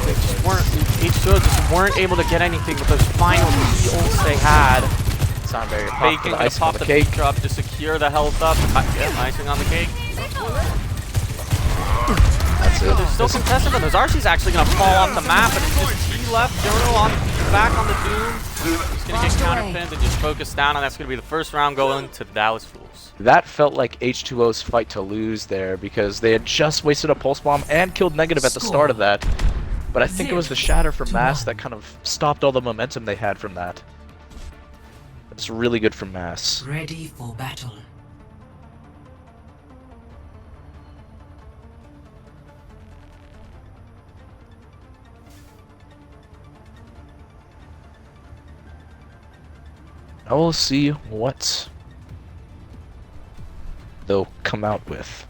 They just weren't, H2O just weren't able to get anything with those final 3 ults they had. Sound barrier. Bacon gonna pop the cake drop to secure the health up. Yeah, icing on the cake. That's it. They're still contested, but Nozarchi's actually gonna fall off the map, and it's just T left. Jono back on the Doom. He's gonna get counterpinned and just focus down, and that's gonna be the first round going to the Dallas Fools. That felt like H2O's fight to lose there because they had just wasted a Pulse Bomb and killed negative at the start of that. But I think it was the Shatter from Mass that kind of stopped all the momentum they had from that. It's really good from Mass. Ready for battle. Now we'll see what they'll come out with.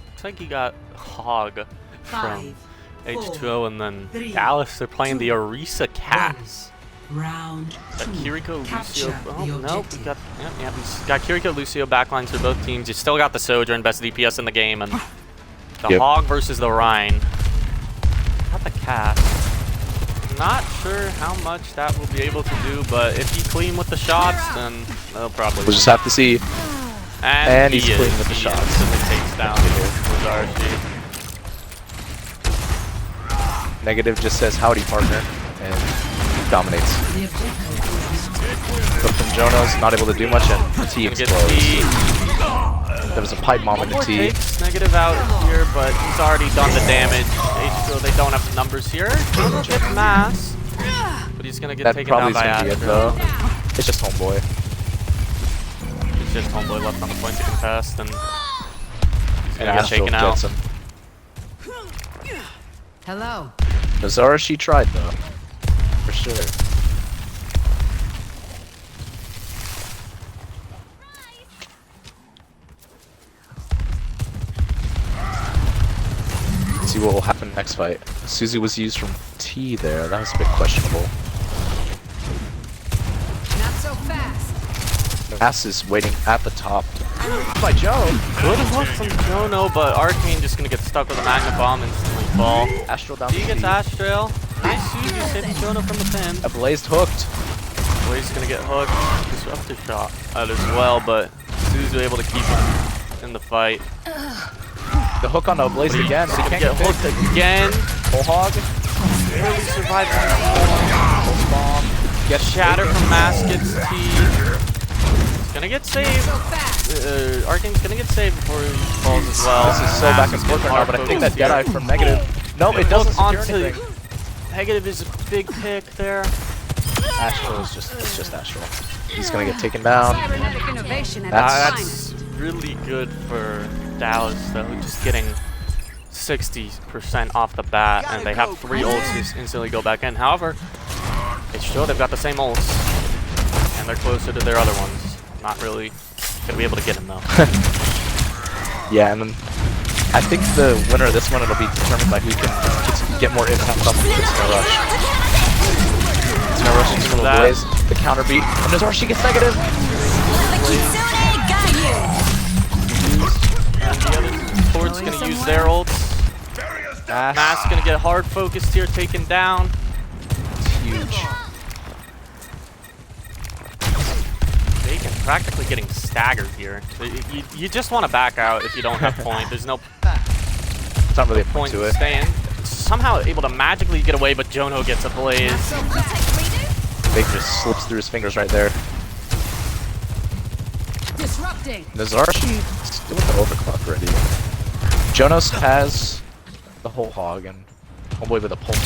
Looks like he got Hog from 5, 4, H2O, and then 3, Dallas, they're playing the Orisa Cats. Round Got 2. Kiriko, Lucio. Capture Oh, the no. objective. He's got Kiriko, Lucio backlines for both teams. You still got the Sojourn, best DPS in the game, and the Yep. Hog versus the Rhine. Got the Cast. Not sure how much that will be able to do, but if he clean with the shots, then they'll probably We'll just have to see. And he's clean with the shots. And it takes down Wizardshy. Negative just says howdy partner and dominates. The objective But from Jono's not able to do much and the T Gonna get explodes. T. There was a pipe bomb in the More T. takes Negative out here, but he's already done the damage. H2O, they don't have the numbers here. Jono gets mass, but he's gonna get That taken probably down is by gonna be it Astro. though. It's just homeboy. It's just homeboy left on the point to contest, and he's And gonna get Astro taken out. gets him. Hello. Nazara, she tried though. For sure. Let's see what will happen next fight. Suzu was used from T there. That was a bit questionable. Not so fast. Ass is waiting at the top. By Joe. Good hook from Jono, but Arcane just gonna get stuck with a Magna Bomb and instantly fall. Astral down. He gets Astral. Nice Suzu hitting Jono from the pin. A blazed hooked. Blaze gonna get hooked. Disruptive shot out as well, but Suzu able to keep him in the fight. The hook on Blazed again, but he Gonna can't get get hooked again. Whole hog. Barely survived. Pulse bomb. Get Shatter from Mask, gets T. He's gonna get saved. So fast. Arcane's gonna get saved before he falls as well. This is so Mask back and is forth getting right now, but I think that hard-focused Deadeye here. from Negative. No, it doesn't secure Onto anything. Negative is a big pick there. Astral is just, it's just Astral. He's gonna get taken down. Cybernetic innovation at That's- its finest. That's really good for Dallas, though. Just getting 60% off the bat, and they have 3 ults just instantly go back in. However, it's sure they've got the same ults, and they're closer to their other ones. Not really gonna be able to get him though. Yeah, and then I think the winner of this one it'll be determined by who can get more impact off of Kitsune Rush. Kitsune Rush is from the Blaze, the counter beat, and Nazarshi gets Negative. And the other support's gonna use their ults. Mask gonna get hard focused here, taken down. It's huge. Bacon practically getting staggered here. So you just want to back out if you don't have point. There's no It's not really a point point to in it. staying. Somehow able to magically get away, but Jono gets a blaze. Bacon just slips through his fingers right there. Disrupting. Nazarshi still with the overclock ready. Jonos has the whole hog and homeboy with a pulse.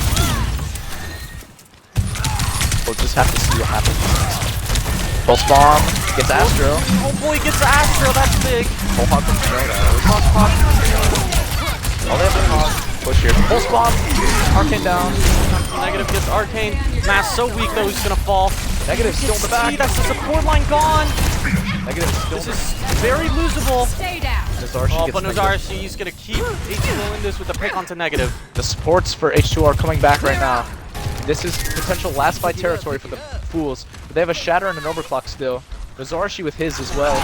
We'll just have to see what happens. Pulse bomb gets Astro. Oh boy, gets Astro, that's big. Whole hog from Jono. Oh, they have the hog. Push here. Pulse bomb. Arcane down. Negative gets Arcane. Mask so weak though, he's gonna fall. Negative still in the back. See, that's the support line gone. Negative still This in is very losable. Stay down. Nazarshi Oh, gets but Negative. Nazarshi, he's gonna keep H2O in this with a pick onto Negative. The supports for H2O are coming back right now. This is potential last fight territory for the Fools. But they have a Shatter and an Overclock still. Nazarshi with his as well.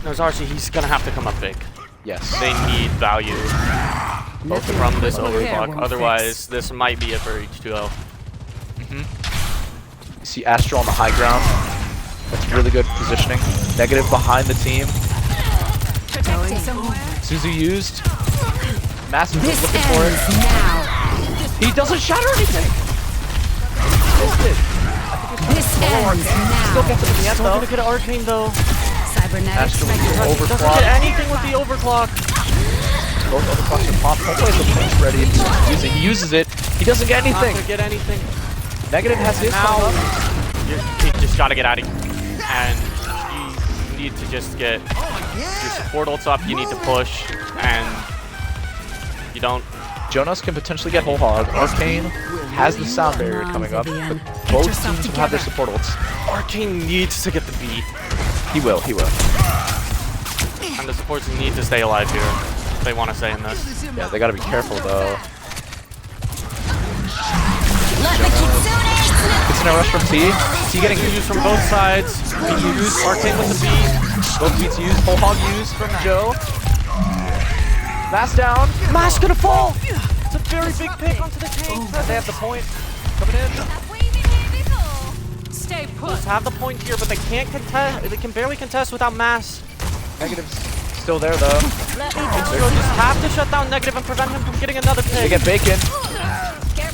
Nazarshi, he's gonna have to come up big. Yes. They need value both from this overclock. won't Otherwise, this might be it for H2O. You see Astro on the high ground. That's really good positioning. Negative behind the team. Going somewhere. Suzu used. Massive This looking for it. ends now. He doesn't shatter anything. Missed it. This ends Still now. gets him in the end Still though. gonna get Arcane though. Cybernetic Astro with the spectrum. Doesn't overclock. get anything with the overclock. Both overclocks are popped. Homeboy has the punch ready. He uses it. He doesn't get Not anything. gonna get anything. Negative has his Now, coming up. you just gotta get out of here. And you need to just get your support ults up. You need to push. And you don't. Jonas can potentially get whole hog. Arcane has the sound barrier coming up. But both teams will have their support ults. Arcane needs to get the beat. He will. He will. And the supports need to stay alive here if they want to stay in this. Yeah, they gotta be careful though. It's in a rush from T. T getting Used from both sides. Used Arcane with the beat. both beats used. Whole hog used from Joe. Mass down. Mask gonna fall! It's a very big pick onto the tank. They have the point. coming in. Stay put. Bulls have the point here, but they can't contest. They can barely contest without mass. Negative's still there though. H2O just have to shut down Negative and prevent him from getting another They pick. get bacon.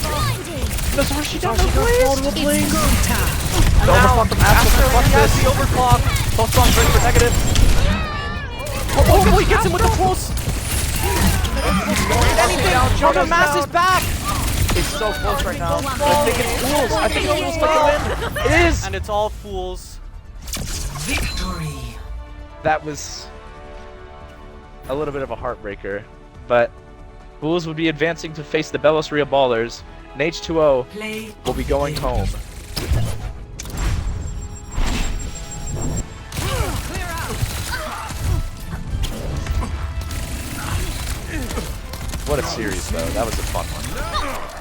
Blinding. No, so she down She goes multiple plays. Go time. And now, after he has the overclock, both strong break for Negative. Oh, he gets him with the pulse. Anything, Jordan Mass is back. It's so close right now. I think it's Fools. I think it's Fools for the win. It is. And it's all Fools. Victory. That was a little bit of a heartbreaker, but Fools would be advancing to face the Belos Ria Ballers, and H2O Play. will be going home. What a series, though. That was a fun one.